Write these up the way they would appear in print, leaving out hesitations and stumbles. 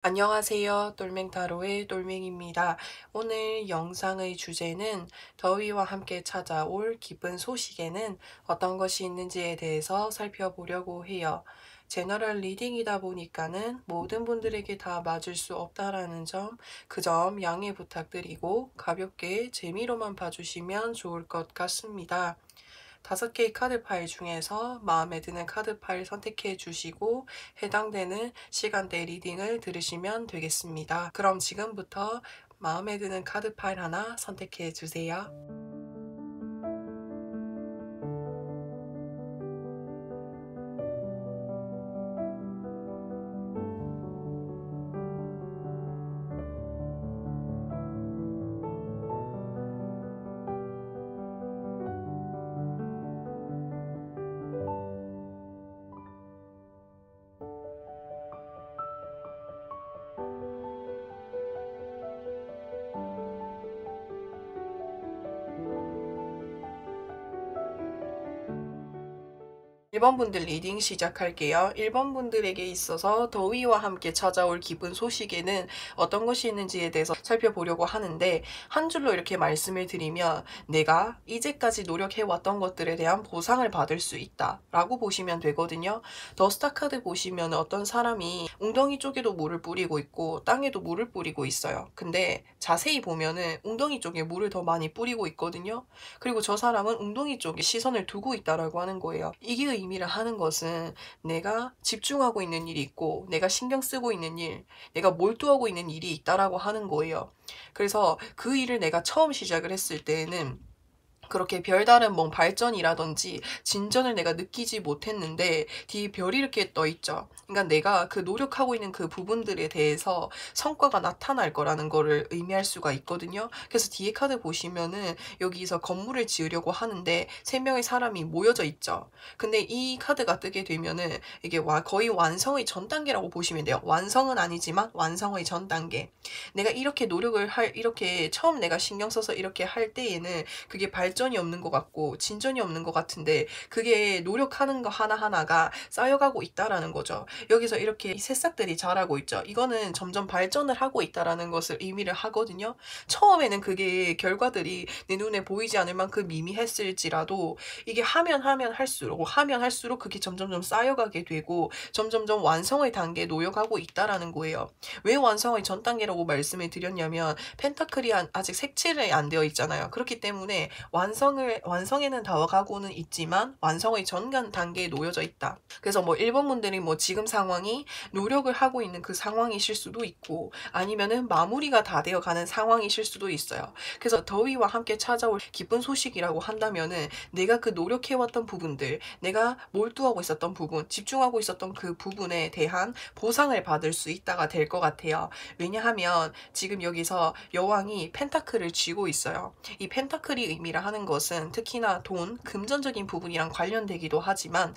안녕하세요. 똘맹타로의 똘맹입니다. 오늘 영상의 주제는 더위와 함께 찾아올 기쁜 소식에는 어떤 것이 있는지에 대해서 살펴보려고 해요. 제너럴 리딩이다 보니까는 모든 분들에게 다 맞을 수 없다라는 점, 그 점 양해 부탁드리고 가볍게 재미로만 봐주시면 좋을 것 같습니다. 5개의 카드 파일 중에서 마음에 드는 카드 파일 선택해 주시고 해당되는 시간대 리딩을 들으시면 되겠습니다. 그럼 지금부터 마음에 드는 카드 파일 하나 선택해 주세요. 일 번 분들 리딩 시작할게요. 1번 분들에게 있어서 더위와 함께 찾아올 기쁜 소식에는 어떤 것이 있는지에 대해서 살펴보려고 하는데, 한 줄로 이렇게 말씀을 드리면 내가 이제까지 노력해왔던 것들에 대한 보상을 받을 수 있다 라고 보시면 되거든요. 더스타 카드 보시면 어떤 사람이 웅덩이 쪽에도 물을 뿌리고 있고 땅에도 물을 뿌리고 있어요. 근데 자세히 보면은 웅덩이 쪽에 물을 더 많이 뿌리고 있거든요. 그리고 저 사람은 웅덩이 쪽에 시선을 두고 있다라고 하는 거예요. 이게 의미를 하는 것은 내가 집중하고 있는 일이 있고 내가 신경 쓰고 있는 일, 내가 몰두하고 있는 일이 있다라고 하는 거예요. 그래서 그 일을 내가 처음 시작을 했을 때에는 그렇게 별다른 뭐 발전이라든지 진전을 내가 느끼지 못했는데 뒤에 별이 이렇게 떠 있죠. 그러니까 내가 그 노력하고 있는 그 부분들에 대해서 성과가 나타날 거라는 거를 의미할 수가 있거든요. 그래서 뒤에 카드 보시면은 여기서 건물을 지으려고 하는데 3명의 사람이 모여져 있죠. 근데 이 카드가 뜨게 되면은 이게 거의 완성의 전 단계라고 보시면 돼요. 완성은 아니지만 완성의 전 단계. 내가 이렇게 이렇게 처음 내가 신경 써서 이렇게 할 때에는 그게 발전이 없는 것 같고 진전이 없는 것 같은데, 그게 노력하는 거 하나하나가 쌓여가고 있다라는 거죠. 여기서 이렇게 새싹들이 자라고 있죠. 이거는 점점 발전을 하고 있다라는 것을 의미를 하거든요. 처음에는 그게 결과들이 내 눈에 보이지 않을 만큼 미미했을지라도 이게 하면 할수록 그게 점점점 쌓여가게 되고 점점점 완성의 단계에 놓여가고 있다라는 거예요. 왜 완성의 전 단계라고 말씀을 드렸냐면 펜타클이 아직 색칠이 안 되어 있잖아요. 그렇기 때문에 완성에는 다가고는 있지만 완성의 전 단계에 놓여져 있다. 그래서 뭐 1번 분들이 뭐 지금 상황이 노력을 하고 있는 그 상황이실 수도 있고 아니면은 마무리가 다 되어 가는 상황이실 수도 있어요. 그래서 더위와 함께 찾아올 기쁜 소식이라고 한다면은 내가 그 노력해왔던 부분들, 내가 몰두하고 있었던 부분, 집중하고 있었던 그 부분에 대한 보상을 받을 수 있다가 될 것 같아요. 왜냐하면 지금 여기서 여왕이 펜타클을 쥐고 있어요. 이 펜타클이 의미를 하는 것은 특히나 돈, 금전적인 부분이랑 관련되기도 하지만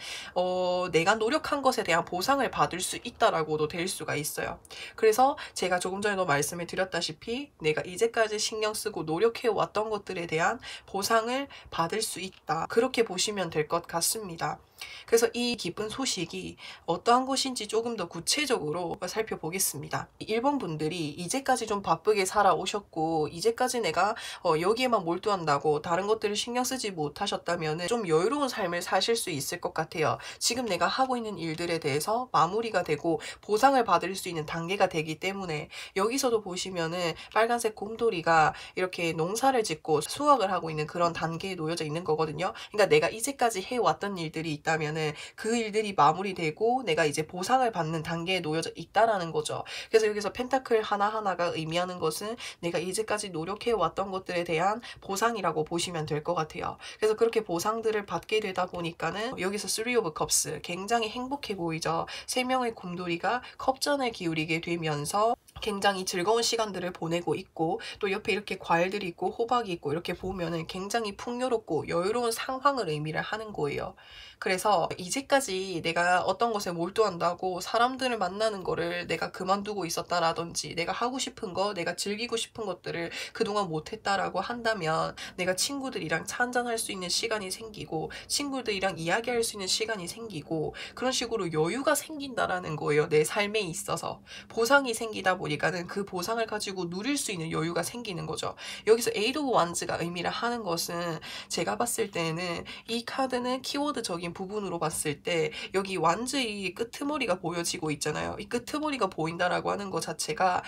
내가 노력한 것에 대한 보상을 받을 수 있다라고도 될 수가 있어요. 그래서 제가 조금 전에도 말씀을 드렸다시피 내가 이제까지 신경 쓰고 노력해 왔던 것들에 대한 보상을 받을 수 있다, 그렇게 보시면 될 것 같습니다. 그래서 이 기쁜 소식이 어떠한 것인지 조금 더 구체적으로 살펴보겠습니다. 1번 분들이 이제까지 좀 바쁘게 살아오셨고 이제까지 내가 여기에만 몰두한다고 다른 것들을 신경 쓰지 못하셨다면 좀 여유로운 삶을 사실 수 있을 것 같아요. 지금 내가 하고 있는 일들에 대해서 마무리가 되고 보상을 받을 수 있는 단계가 되기 때문에, 여기서도 보시면은 빨간색 곰돌이가 이렇게 농사를 짓고 수확을 하고 있는 그런 단계에 놓여져 있는 거거든요. 그러니까 내가 이제까지 해왔던 일들이 있다면은 그 일들이 마무리되고 내가 이제 보상을 받는 단계에 놓여져 있다라는 거죠. 그래서 여기서 펜타클 하나하나가 의미하는 것은 내가 이제까지 노력해 왔던 것들에 대한 보상이라고 보시면 될 것 같아요. 그래서 그렇게 보상들을 받게 되다 보니까는 여기서 3 of Cups 굉장히 행복해 보이죠. 3명의 곰돌이가 컵전을 기울이게 되면서 굉장히 즐거운 시간들을 보내고 있고 또 옆에 이렇게 과일들이 있고 호박이 있고 이렇게 보면은 굉장히 풍요롭고 여유로운 상황을 의미를 하는 거예요. 그래서 이제까지 내가 어떤 것에 몰두한다고 사람들을 만나는 거를 내가 그만두고 있었다라든지 내가 하고 싶은 거, 내가 즐기고 싶은 것들을 그동안 못했다라고 한다면 내가 친구들이랑 차 한잔할 수 있는 시간이 생기고 친구들이랑 이야기할 수 있는 시간이 생기고 그런 식으로 여유가 생긴다라는 거예요. 내 삶에 있어서. 보상이 생기다 보니까는 그 보상을 가지고 누릴 수 있는 여유가 생기는 거죠. 여기서 에이드 오브 완즈가 의미를 하는 것은 제가 봤을 때는 이 카드는 키워드적인 부분으로 봤을 때 여기 완즈의 끄트머리가 보여지고 있잖아요. 이 끄트머리가 보인다라고 하는 것 자체가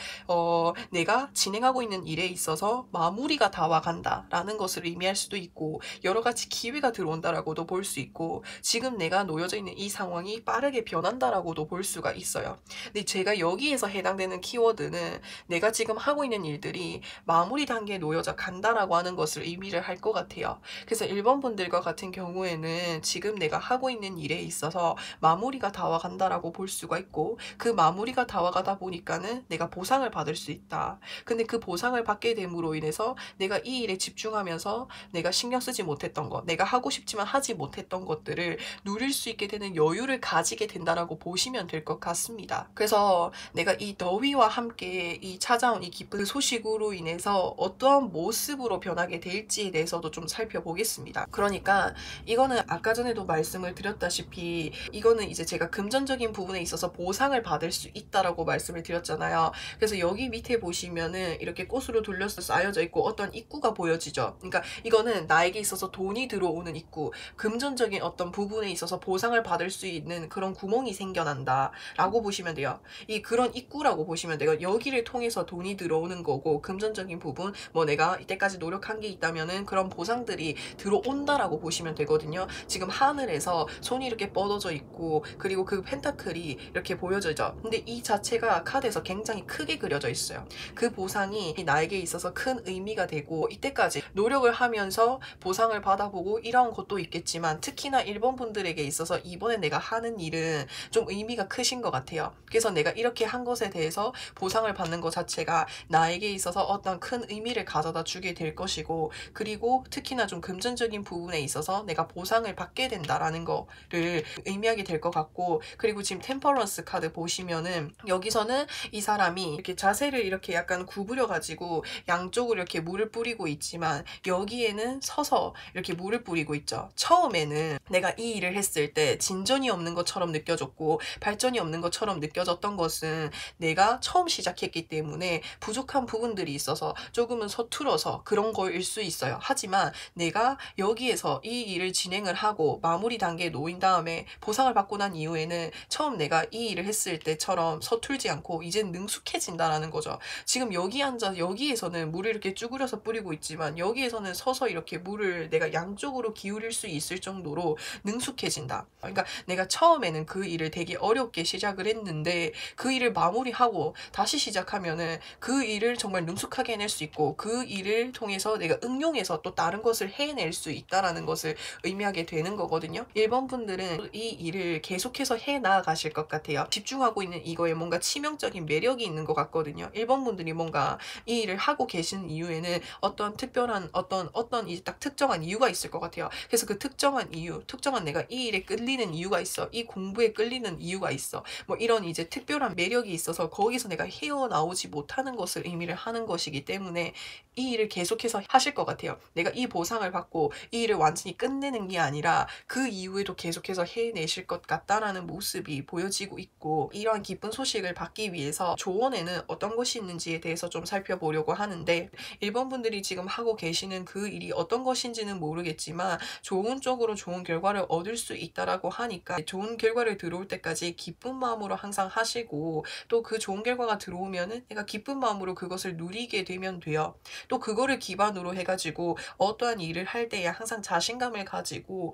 내가 진행하고 있는 일에 있어서 마무리가 다 와간다라는 것을 의미할 수도 있고 여러 가지 기회가 들어온다라고도 볼 수 있고 지금 내가 놓여져 있는 이 상황이 빠르게 변한다라고도 볼 수가 있어요. 근데 제가 여기에서 해당되는 키워드는 내가 지금 하고 있는 일들이 마무리 단계에 놓여져 간다라고 하는 것을 의미를 할 것 같아요. 그래서 1번 분들과 같은 경우에는 지금 내가 하고 있는 일에 있어서 마무리가 다 와간다라고 볼 수가 있고 그 마무리가 다 와가다 보니까는 내가 보상을 받을 수 있다. 근데 그 보상을 받게 됨으로 인해서 내가 이 일에 집중하면서 내가 신경 쓰지 못했던 것, 내가 하고 싶지만 하지 못했던 것들을 누릴 수 있게 되는 여유를 가지게 된다라고 보시면 될 것 같습니다. 그래서 내가 이 더위와 함께 이 찾아온 이 기쁜 소식으로 인해서 어떠한 모습으로 변하게 될지에 대해서도 좀 살펴보겠습니다. 그러니까 이거는 아까 전에도 말씀을 드렸다시피 이거는 이제 제가 금전적인 부분에 있어서 보상을 받을 수 있다라고 말씀을 드렸잖아요. 그래서 여기 밑에 보시면은 이렇게 꽃으로 둘러서 쌓여져 있고 어떤 입구가 보여지죠. 그러니까 이거는 나에게 있어서 돈이 들어오는 입구, 금전적인 어떤 부분에 있어서 보상을 받을 수 있는 그런 구멍이 생겨난다 라고 보시면 돼요. 이 그런 입구라고 보시면 돼요. 여기를 통해서 돈이 들어오는 거고 금전적인 부분 뭐 내가 이때까지 노력한 게 있다면은 그런 보상들이 들어온다라고 보시면 되거든요. 지금 하늘에서 손이 이렇게 뻗어져 있고 그리고 그 펜타클이 이렇게 보여져죠. 근데 이 자체가 카드에서 굉장히 크게 그려져 있어요. 그 보상이 나에게 있어서 큰 의미가 되고 이때까지 노력을 하면서 보상을 받아보고 이런 것도 있겠지만 특히나 1번 분들에게 있어서 이번에 내가 하는 일은 좀 의미가 크신 것 같아요. 그래서 내가 이렇게 한 것에 대해서 보상을 받는 것 자체가 나에게 있어서 어떤 큰 의미를 가져다 주게 될 것이고 그리고 특히나 좀 금전적인 부분에 있어서 내가 보상을 받게 된다라는 거를 의미하게 될 것 같고 그리고 지금 템퍼런스 카드 보시면은 여기서는 이 사람이 이렇게 자세를 이렇게 약간 구부려 가지고 양쪽으로 이렇게 물을 뿌리고 있지만 여기에는 서서 이렇게 물을 뿌리고 있죠. 처음에는 내가 이 일을 했을 때 진전이 없는 것처럼 느껴졌고 발전이 없는 것처럼 느껴졌던 것은 내가 처음 시작했기 때문에 부족한 부분들이 있어서 조금은 서툴어서 그런 거일 수 있어요. 하지만 내가 여기에서 이 일을 진행을 하고 마무리 단계에 놓인 다음에 보상을 받고 난 이후에는 처음 내가 이 일을 했을 때처럼 서툴지 않고 이젠 능숙해진다라는 거죠. 지금 여기 앉아 여기에서는 물을 이렇게 쭈그려서 뿌리고 있지만 여기에서는 서서 이렇게 물을 내가 양쪽으로 기울일 수 있을 정도로 능숙해진다. 그러니까 내가 처음에는 그 일을 되게 어렵게 시작을 했는데 그 일을 마무리하고 다시 시작하면은 그 일을 정말 능숙하게 해낼 수 있고 그 일을 통해서 내가 응용해서 또 다른 것을 해낼 수 있다라는 것을 의미하게 되는 거거든요. 1번 분들은 이 일을 계속해서 해 나가실 것 같아요. 집중하고 있는 이거에 뭔가 치명적인 매력이 있는 것 같거든요. 1번 분들이 뭔가 이 일을 하고 계신 이유에는 어떤 특별한 어떤 이제 딱 특정한 이유가 있을 것 같아요. 그래서 그 특정한 이유, 특정한 내가 이 일에 끌리는 이유가 있어. 이 공부에 끌리는 이유가 있어. 뭐 이런 이제 특별한 매력이 있어서 거기서 내가 헤어나오지 못하는 것을 의미를 하는 것이기 때문에 이 일을 계속해서 하실 것 같아요. 내가 이 보상을 받고 이 일을 완전히 끝내는 게 아니라 그 이후에도 계속해서 해내실 것 같다라는 모습이 보여지고 있고 이러한 기쁜 소식을 받기 위해서 조언에는 어떤 것이 있는지에 대해서 좀 살펴보려고 하는데 1번 분들이 지금 하고 계시는 그 일이 어떤 것인지는 모르겠지만 좋은 쪽으로 좋은 결과를 얻을 수 있다라고 하니까 좋은 결과를 들어올 때까지 기쁜 마음으로 항상 하시고 또 그 좋은 결과가 들어오면은 내가 기쁜 마음으로 그것을 누리게 되면 돼요. 또 그거를 기반으로 해가지고 어떠한 일을 할 때에 항상 자신감을 가지고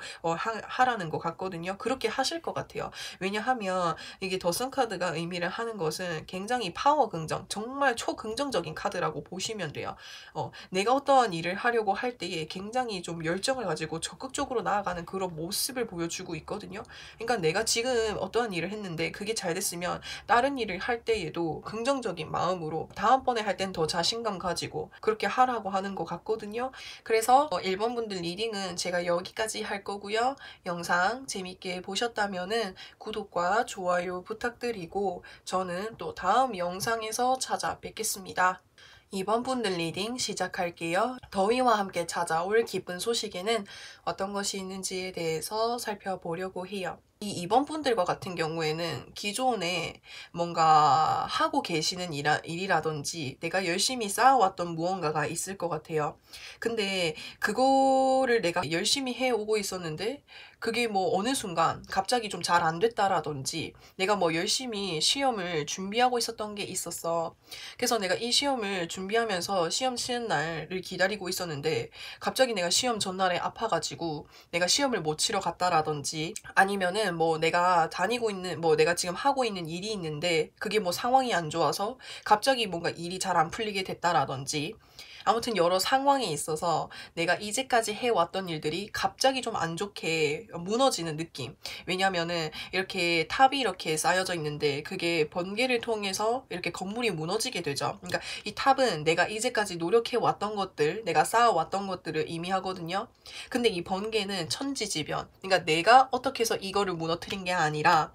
하라는 것 같거든요. 그렇게 하실 것 같아요. 왜냐하면 이게 더슨 카드가 의미를 하는 것은 굉장히 파워 긍정, 정말 초긍정적인 카드라고 보시면 돼요. 내가 어떠한 일을 하려고 할 때에 굉장히 좀 열정을 가지고 적극적으로 나아가는 그런 모습을 보여주고 있거든요. 그러니까 내가 지금 어떠한 일을 했는데 그게 잘 됐으면 다른 일을 할 때에도 긍정적인 마음으로 다음번에 할 땐 더 자신감 가지고 그렇게 하라고 하는 것 같거든요. 그래서 1번 분들 리딩은 제가 여기까지 할 거고요. 영상 재밌게 보셨다면은 구독과 좋아요 부탁드리고 저는 또 다음 영상에서 찾아뵙겠습니다. 2번 분들 리딩 시작할게요. 더위와 함께 찾아올 기쁜 소식에는 어떤 것이 있는지에 대해서 살펴보려고 해요. 이 2번 분들과 같은 경우에는 기존에 뭔가 하고 계시는 일이라든지 내가 열심히 쌓아왔던 무언가가 있을 것 같아요. 근데 그거를 내가 열심히 해오고 있었는데 그게 뭐 어느 순간 갑자기 좀 잘 안 됐다라든지 내가 뭐 열심히 시험을 준비하고 있었던 게 있었어. 그래서 내가 이 시험을 준비하면서 시험 치는 날을 기다리고 있었는데 갑자기 내가 시험 전날에 아파가지고 내가 시험을 못 치러 갔다라든지 아니면은 뭐 내가 다니고 있는 뭐 내가 지금 하고 있는 일이 있는데 그게 뭐 상황이 안 좋아서 갑자기 뭔가 일이 잘 안 풀리게 됐다라든지 아무튼 여러 상황이 있어서 내가 이제까지 해왔던 일들이 갑자기 좀 안 좋게 무너지는 느낌. 왜냐면은 이렇게 탑이 이렇게 쌓여져 있는데 그게 번개를 통해서 이렇게 건물이 무너지게 되죠. 그러니까 이 탑은 내가 이제까지 노력해왔던 것들, 내가 쌓아왔던 것들을 의미하거든요. 근데 이 번개는 천지지변. 그러니까 내가 어떻게 해서 이거를 무너뜨린 게 아니라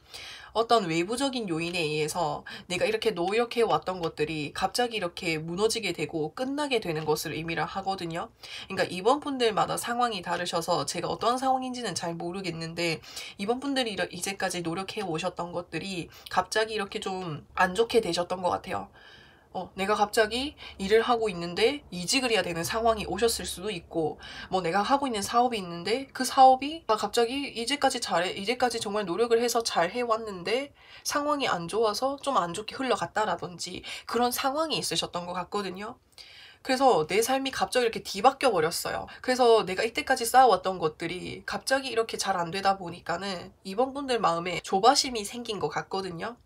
어떤 외부적인 요인에 의해서 내가 이렇게 노력해 왔던 것들이 갑자기 이렇게 무너지게 되고 끝나게 되는 것을 의미를 하거든요. 그러니까 이번 분들마다 상황이 다르셔서 제가 어떤 상황인지는 잘 모르겠는데 이번 분들이 이제까지 노력해 오셨던 것들이 갑자기 이렇게 좀 안 좋게 되셨던 것 같아요. 내가 갑자기 일을 하고 있는데 이직을 해야 되는 상황이 오셨을 수도 있고, 뭐 내가 하고 있는 사업이 있는데 그 사업이 갑자기 이제까지 정말 노력을 해서 잘 해왔는데 상황이 안 좋아서 좀 안 좋게 흘러갔다라든지 그런 상황이 있으셨던 것 같거든요. 그래서 내 삶이 갑자기 이렇게 뒤바뀌어 버렸어요. 그래서 내가 이때까지 쌓아왔던 것들이 갑자기 이렇게 잘 안 되다 보니까는 이번 분들 마음에 조바심이 생긴 것 같거든요.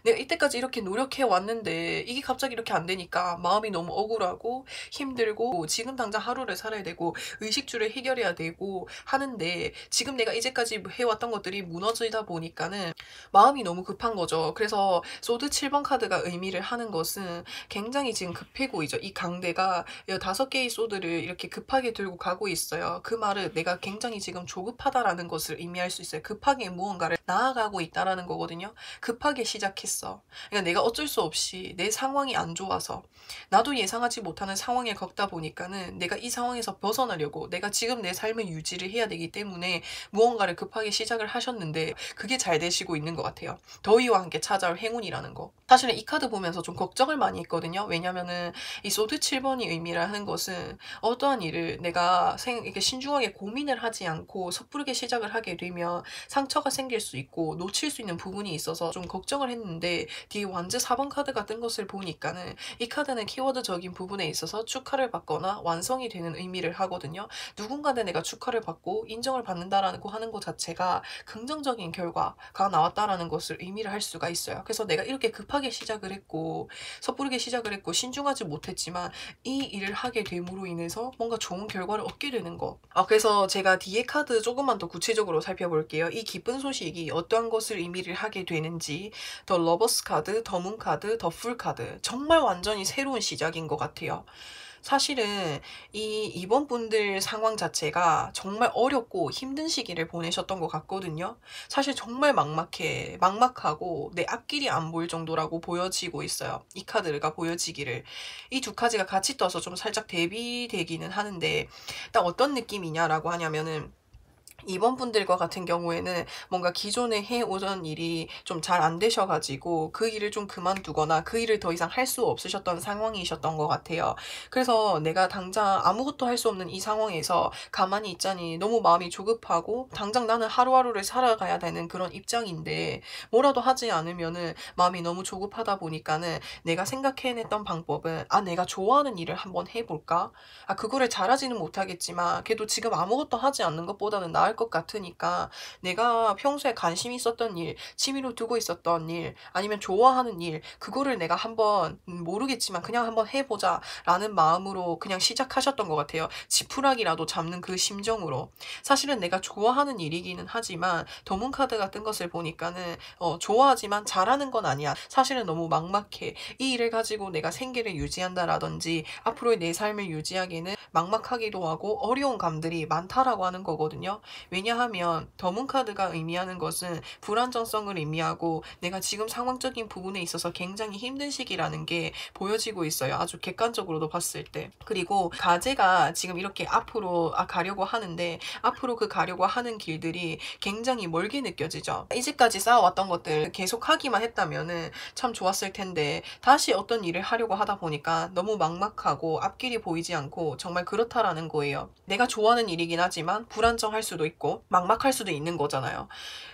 내가 이때까지 이렇게 노력해 왔는데 이게 갑자기 이렇게 안 되니까 마음이 너무 억울하고 힘들고 지금 당장 하루를 살아야 되고 의식주를 해결해야 되고 하는데 지금 내가 이제까지 해왔던 것들이 무너지다 보니까는 마음이 너무 급한 거죠. 그래서 소드 7번 카드가 의미를 하는 것은 굉장히 지금 급해고이죠. 이 강대가 5개의 소드를 이렇게 급하게 들고 가고 있어요. 그 말은 내가 굉장히 지금 조급하다라는 것을 의미할 수 있어요. 급하게 무언가를 나아가고 있다라는 거거든요. 급하게 시작했어. 그러니까 내가 어쩔 수 없이 내 상황이 안 좋아서 나도 예상하지 못하는 상황에 겪다 보니까는 내가 이 상황에서 벗어나려고 내가 지금 내 삶을 유지를 해야 되기 때문에 무언가를 급하게 시작을 하셨는데 그게 잘 되시고 있는 것 같아요. 더위와 함께 찾아올 행운이라는 거. 사실은 이 카드 보면서 좀 걱정을 많이 했거든요. 왜냐면은 이 소드 7번이 의미를 하는 것은 어떠한 일을 내가 이렇게 신중하게 고민을 하지 않고 섣부르게 시작을 하게 되면 상처가 생길 수 있고 놓칠 수 있는 부분이 있어서 좀 걱정을 했는데 뒤에 완즈 4번 카드가 뜬 것을 보니까는 이 카드는 키워드적인 부분에 있어서 축하를 받거나 완성이 되는 의미를 하거든요. 누군가한테 내가 축하를 받고 인정을 받는다라는 거 하는 것 자체가 긍정적인 결과가 나왔다라는 것을 의미를 할 수가 있어요. 그래서 내가 이렇게 급하게 시작을 했고 섣부르게 시작을 했고 신중하지 못했지만 이 일을 하게 됨으로 인해서 뭔가 좋은 결과를 얻게 되는 거. 그래서 제가 뒤에 카드 조금만 더 구체적으로 살펴볼게요. 이 기쁜 소식이 어떠한 것을 의미를 하게 되는지. 더 러버스 카드, 더 문 카드, 더 풀 카드. 정말 완전히 새로운 시작인 것 같아요. 사실은 이번 분들 상황 자체가 정말 어렵고 힘든 시기를 보내셨던 것 같거든요. 사실 정말 막막하고 내 앞길이 안 보일 정도라고 보여지고 있어요. 이 카드가 보여지기를. 이 두 카드가 같이 떠서 좀 살짝 대비되기는 하는데 딱 어떤 느낌이냐라고 하냐면은 이번 분들과 같은 경우에는 뭔가 기존에 해오던 일이 좀 잘 안 되셔가지고 그 일을 좀 그만두거나 그 일을 더 이상 할 수 없으셨던 상황이셨던 것 같아요. 그래서 내가 당장 아무것도 할 수 없는 이 상황에서 가만히 있자니 너무 마음이 조급하고 당장 나는 하루하루를 살아가야 되는 그런 입장인데 뭐라도 하지 않으면은 마음이 너무 조급하다 보니까는 내가 생각해냈던 방법은 내가 좋아하는 일을 한번 해볼까? 그거를 잘하지는 못하겠지만 그래도 지금 아무것도 하지 않는 것보다는 나을 좋아할 것 같으니까 내가 평소에 관심 있었던 일, 취미로 두고 있었던 일, 아니면 좋아하는 일, 그거를 내가 한번 모르겠지만 그냥 한번 해보자 라는 마음으로 그냥 시작하셨던 것 같아요. 지푸라기라도 잡는 그 심정으로. 사실은 내가 좋아하는 일이기는 하지만 더문카드가 뜬 것을 보니까는 좋아하지만 잘하는 건 아니야. 사실은 너무 막막해. 이 일을 가지고 내가 생계를 유지한다라든지 앞으로의 내 삶을 유지하기에는 막막하기도 하고 어려운 감들이 많다라고 하는 거거든요. 왜냐하면 더문카드가 의미하는 것은 불안정성을 의미하고 내가 지금 상황적인 부분에 있어서 굉장히 힘든 시기라는 게 보여지고 있어요. 아주 객관적으로도 봤을 때. 그리고 가제가 지금 이렇게 앞으로 가려고 하는데 앞으로 그 가려고 하는 길들이 굉장히 멀게 느껴지죠. 이제까지 쌓아왔던 것들 계속 하기만 했다면은 참 좋았을 텐데 다시 어떤 일을 하려고 하다 보니까 너무 막막하고 앞길이 보이지 않고 정말 그렇다라는 거예요. 내가 좋아하는 일이긴 하지만 불안정할 수도 있고 막막할 수도 있는 거잖아요.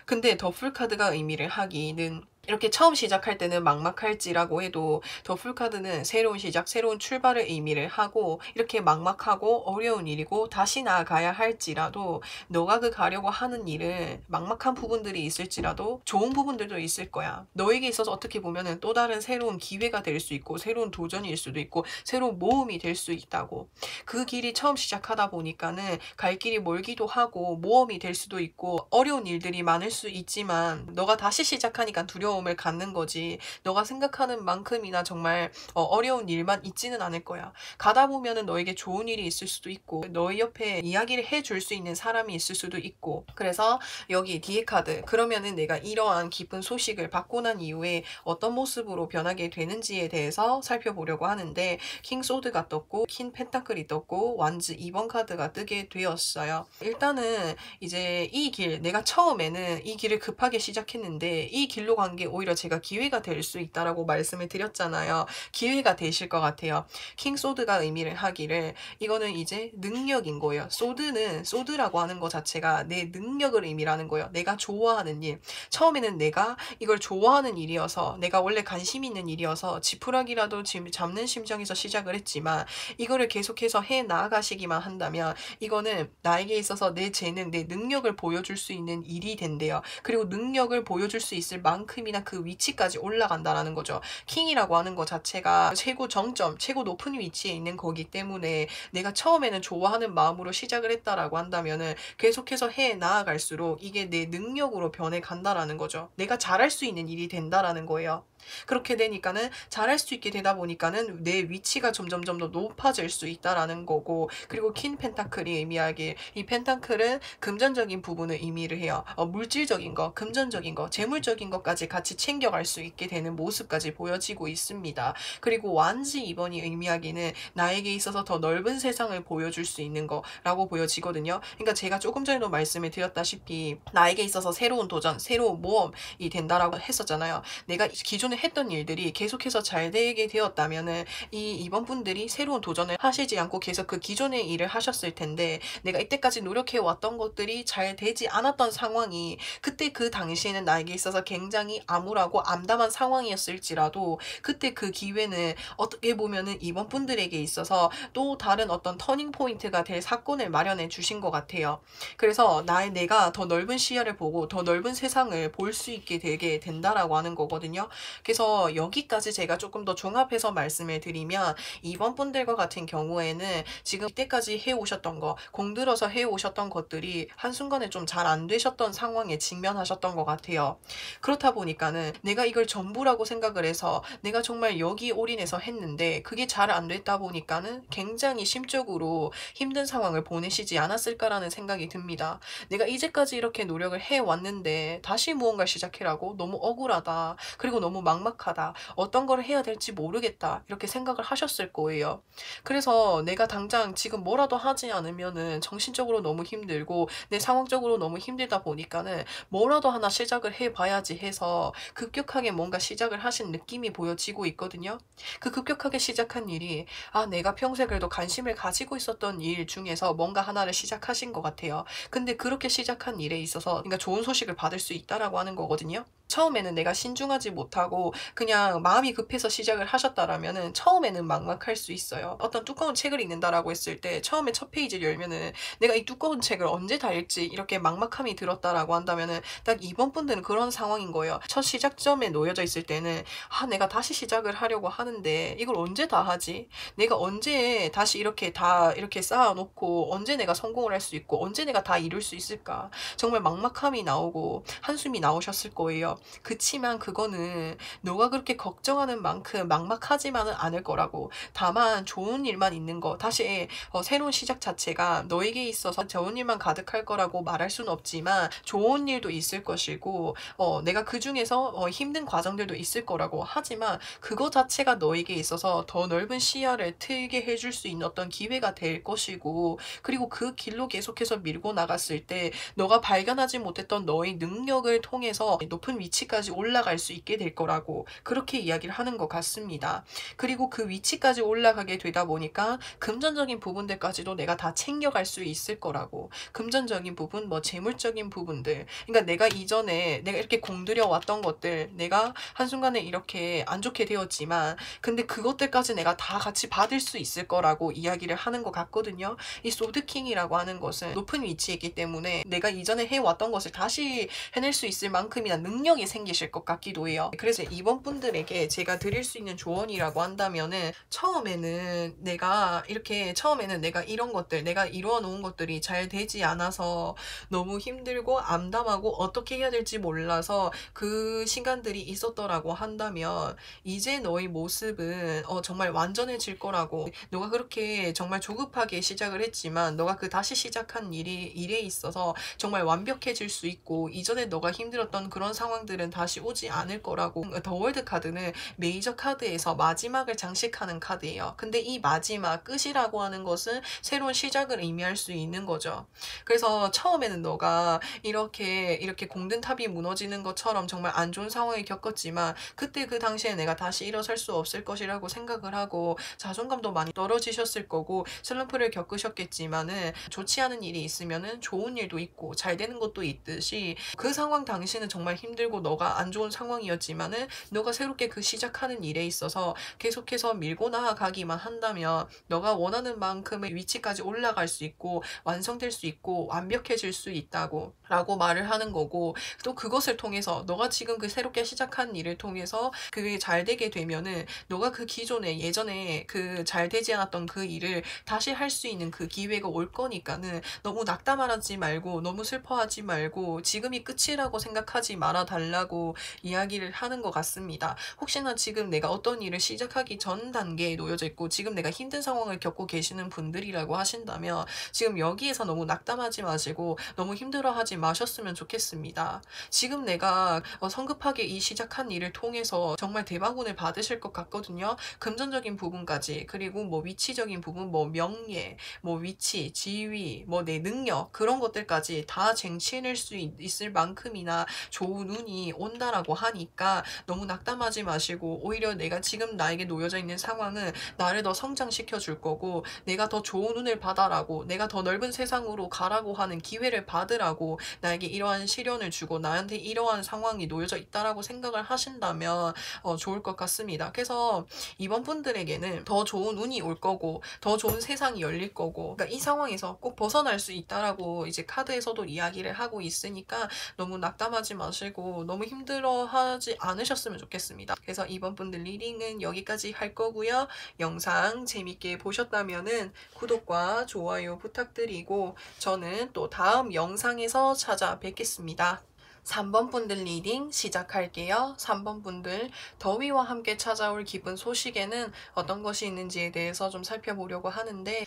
근데 더풀카드가 의미를 하기는 이렇게 처음 시작할 때는 막막할지라고 해도 더풀카드는 새로운 시작, 새로운 출발을 의미를 하고 이렇게 막막하고 어려운 일이고 다시 나아가야 할지라도 너가 그 가려고 하는 일은 막막한 부분들이 있을지라도 좋은 부분들도 있을 거야. 너에게 있어서 어떻게 보면은 또 다른 새로운 기회가 될 수 있고 새로운 도전일 수도 있고 새로운 모험이 될 수 있다고. 그 길이 처음 시작하다 보니까는 갈 길이 멀기도 하고 모험이 될 수도 있고 어려운 일들이 많을 수 있지만 너가 다시 시작하니까 두려움을 갖는 거지 너가 생각하는 만큼이나 정말 어려운 일만 있지는 않을 거야. 가다 보면은 너에게 좋은 일이 있을 수도 있고 너의 옆에 이야기를 해줄 수 있는 사람이 있을 수도 있고. 그래서 여기 뒤에 카드 그러면은 내가 이러한 기쁜 소식을 받고 난 이후에 어떤 모습으로 변하게 되는지에 대해서 살펴보려고 하는데 킹 소드가 떴고 퀸 펜타클이 떴고 완즈 2번 카드가 뜨게 되었어요. 일단은 이제 이 길 내가 처음에는 이 길을 급하게 시작했는데 이 길로 간 게 오히려 제가 기회가 될 수 있다라고 말씀을 드렸잖아요. 기회가 되실 것 같아요. 킹 소드가 의미를 하기를 이거는 이제 능력인 거예요. 소드는 소드라고 하는 것 자체가 내 능력을 의미하는 거예요. 내가 좋아하는 일. 처음에는 내가 이걸 좋아하는 일이어서 내가 원래 관심 있는 일이어서 지푸라기라도 잡는 심정에서 시작을 했지만 이거를 계속해서 해 나아가시기만 한다면 이거는 나에게 있어서 내 재능, 내 능력을 보여줄 수 있는 일이 된대요. 그리고 능력을 보여줄 수 있을 만큼이나 그 위치까지 올라간다라는 거죠. 킹이라고 하는 것 자체가 최고 정점, 최고 높은 위치에 있는 거기 때문에 내가 처음에는 좋아하는 마음으로 시작을 했다라고 한다면은 계속해서 해 나아갈수록 이게 내 능력으로 변해 간다라는 거죠. 내가 잘할 수 있는 일이 된다라는 거예요. 그렇게 되니까는 잘할 수 있게 되다 보니까는 내 위치가 점점점 더 높아질 수 있다라는 거고. 그리고 퀸 펜타클이 의미하길 이 펜타클은 금전적인 부분을 의미를 해요. 물질적인 거, 금전적인 거, 재물적인 것까지 같이 챙겨갈 수 있게 되는 모습까지 보여지고 있습니다. 그리고 완즈 2번이 의미하기는 나에게 있어서 더 넓은 세상을 보여줄 수 있는 거라고 보여지거든요. 그러니까 제가 조금 전에도 말씀을 드렸다시피 나에게 있어서 새로운 도전, 새로운 모험이 된다라고 했었잖아요. 내가 기존에 했던 일들이 계속해서 잘 되게 되었다면은 이번 분들이 새로운 도전을 하시지 않고 계속 그 기존의 일을 하셨을 텐데 내가 이때까지 노력해 왔던 것들이 잘 되지 않았던 상황이 그때 그 당시에는 나에게 있어서 굉장히 암울하고 암담한 상황이었을지라도 그때 그 기회는 어떻게 보면은 이번 분들에게 있어서 또 다른 어떤 터닝 포인트가 될 사건을 마련해 주신 것 같아요. 그래서 내가 더 넓은 시야를 보고 더 넓은 세상을 볼 수 있게 되게 된다라고 하는 거거든요. 그래서 여기까지 제가 조금 더 종합해서 말씀을 드리면 이번 분들과 같은 경우에는 지금 이때까지 해오셨던 거, 공들어서 해오셨던 것들이 한순간에 좀 잘 안 되셨던 상황에 직면하셨던 것 같아요. 그렇다 보니까는 내가 이걸 전부라고 생각을 해서 내가 정말 여기 올인해서 했는데 그게 잘 안 됐다 보니까는 굉장히 심적으로 힘든 상황을 보내시지 않았을까라는 생각이 듭니다. 내가 이제까지 이렇게 노력을 해왔는데 다시 무언가를 시작해라고 너무 억울하다. 그리고 너무 막막하다. 어떤 걸 해야 될지 모르겠다. 이렇게 생각을 하셨을 거예요. 그래서 내가 당장 지금 뭐라도 하지 않으면은 정신적으로 너무 힘들고 내 상황적으로 너무 힘들다 보니까는 뭐라도 하나 시작을 해봐야지 해서 급격하게 뭔가 시작을 하신 느낌이 보여지고 있거든요. 그 급격하게 시작한 일이 내가 평소에 그래도 관심을 가지고 있었던 일 중에서 뭔가 하나를 시작하신 것 같아요. 근데 그렇게 시작한 일에 있어서 그러니까 좋은 소식을 받을 수 있다라고 하는 거거든요. 처음에는 내가 신중하지 못하고 그냥 마음이 급해서 시작을 하셨다라면은 처음에는 막막할 수 있어요. 어떤 두꺼운 책을 읽는다라고 했을 때 처음에 첫 페이지를 열면은 내가 이 두꺼운 책을 언제 다 읽지 이렇게 막막함이 들었다라고 한다면은 딱 이번 분들은 그런 상황인 거예요. 첫 시작점에 놓여져 있을 때는 내가 다시 시작을 하려고 하는데 이걸 언제 다 하지? 내가 언제 다시 이렇게 다 이렇게 쌓아놓고 언제 내가 성공을 할 수 있고 언제 내가 다 이룰 수 있을까? 정말 막막함이 나오고 한숨이 나오셨을 거예요. 그치만 그거는 너가 그렇게 걱정하는 만큼 막막하지만은 않을 거라고. 다만 좋은 일만 있는 거. 다시 새로운 시작 자체가 너에게 있어서 좋은 일만 가득할 거라고 말할 수는 없지만 좋은 일도 있을 것이고 내가 그중에서 힘든 과정들도 있을 거라고. 하지만 그거 자체가 너에게 있어서 더 넓은 시야를 트게 해줄 수 있는 어떤 기회가 될 것이고, 그리고 그 길로 계속해서 밀고 나갔을 때 너가 발견하지 못했던 너의 능력을 통해서 높은 위치까지 올라갈 수 있게 될 거라고, 그렇게 이야기를 하는 것 같습니다. 그리고 그 위치까지 올라가게 되다 보니까 금전적인 부분들까지도 내가 다 챙겨갈 수 있을 거라고. 금전적인 부분, 뭐 재물적인 부분들, 그러니까 내가 이전에 내가 이렇게 공들여 왔던 것들, 내가 한순간에 이렇게 안 좋게 되었지만 근데 그것들까지 내가 다 같이 받을 수 있을 거라고 이야기를 하는 것 같거든요. 이 소드킹이라고 하는 것은 높은 위치에 있기 때문에 내가 이전에 해왔던 것을 다시 해낼 수 있을 만큼이나 능력이 생기실 것 같기도 해요. 그래서 이번 분들에게 제가 드릴 수 있는 조언이라고 한다면은, 처음에는 내가 이런 것들, 내가 이루어 놓은 것들이 잘 되지 않아서 너무 힘들고 암담하고 어떻게 해야 될지 몰라서 그 시간들이 있었더라고 한다면, 이제 너의 모습은 정말 완전해질 거라고. 너가 그렇게 정말 조급하게 시작을 했지만 너가 그 다시 시작한 일에 있어서 정말 완벽해질 수 있고, 이전에 너가 힘들었던 그런 상황들은 다시 오지 않을 거라고. 더 월드 카드는 메이저 카드에서 마지막을 장식하는 카드예요. 근데 이 마지막, 끝이라고 하는 것은 새로운 시작을 의미할 수 있는 거죠. 그래서 처음에는 너가 이렇게 공든 탑이 무너지는 것처럼 정말 안 좋은 상황을 겪었지만 그때 그 당시에 내가 다시 일어설 수 없을 것이라고 생각을 하고 자존감도 많이 떨어지셨을 거고 슬럼프를 겪으셨겠지만은, 좋지 않은 일이 있으면은 좋은 일도 있고 잘 되는 것도 있듯이 그 상황 당시는 정말 힘들고 너가 안 좋은 상황이었지만은 너가 새롭게 그 시작하는 일에 있어서 계속해서 밀고 나아가기만 한다면 너가 원하는 만큼의 위치까지 올라갈 수 있고 완성될 수 있고 완벽해질 수 있다고 라고 말을 하는 거고, 또 그것을 통해서 너가 지금 그 새롭게 시작한 일을 통해서 그게 잘 되게 되면은 너가 그 기존에 예전에 그 잘 되지 않았던 그 일을 다시 할 수 있는 그 기회가 올 거니까는 너무 낙담하지 말고 너무 슬퍼하지 말고 지금이 끝이라고 생각하지 말아 달라고 이야기를 하는 것 같습니다. 혹시나 지금 내가 어떤 일을 시작하기 전 단계에 놓여져 있고 지금 내가 힘든 상황을 겪고 계시는 분들이라고 하신다면, 지금 여기에서 너무 낙담하지 마시고 너무 힘들어하지 마셨으면 좋겠습니다. 지금 내가 성급하게 이 시작한 일을 통해서 정말 대박운을 받으실 것 같거든요. 금전적인 부분까지, 그리고 뭐 위치적인 부분, 뭐 명예, 뭐 위치, 지위, 뭐 내 능력, 그런 것들까지 다 쟁취해낼 수 있을 만큼이나 좋은 운이 온다라고 하니까 너무 낙담하지 마시고, 오히려 내가 지금 나에게 놓여져 있는 상황은 나를 더 성장시켜 줄 거고 내가 더 좋은 운을 받아라고, 내가 더 넓은 세상으로 가라고 하는 기회를 받으라고 나에게 이러한 시련을 주고 나한테 이러한 상황이 놓여져 있다라고 생각을 하신다면 좋을 것 같습니다. 그래서 이번 분들에게는 더 좋은 운이 올 거고 더 좋은 세상이 열릴 거고, 그러니까 이 상황에서 꼭 벗어날 수 있다라고 이제 카드에서도 이야기를 하고 있으니까 너무 낙담하지 마시고 너무 힘들어하지 않으셨으면 좋겠습니다. 그래서 이번 분들 리딩은 여기까지 할 거고요. 영상 재밌게 보셨다면은 구독과 좋아요 부탁드리고 저는 또 다음 영상에서 찾아뵙겠습니다. 3번 분들 리딩 시작할게요. 3번 분들, 더위와 함께 찾아올 기쁜 소식에는 어떤 것이 있는지에 대해서 좀 살펴보려고 하는데,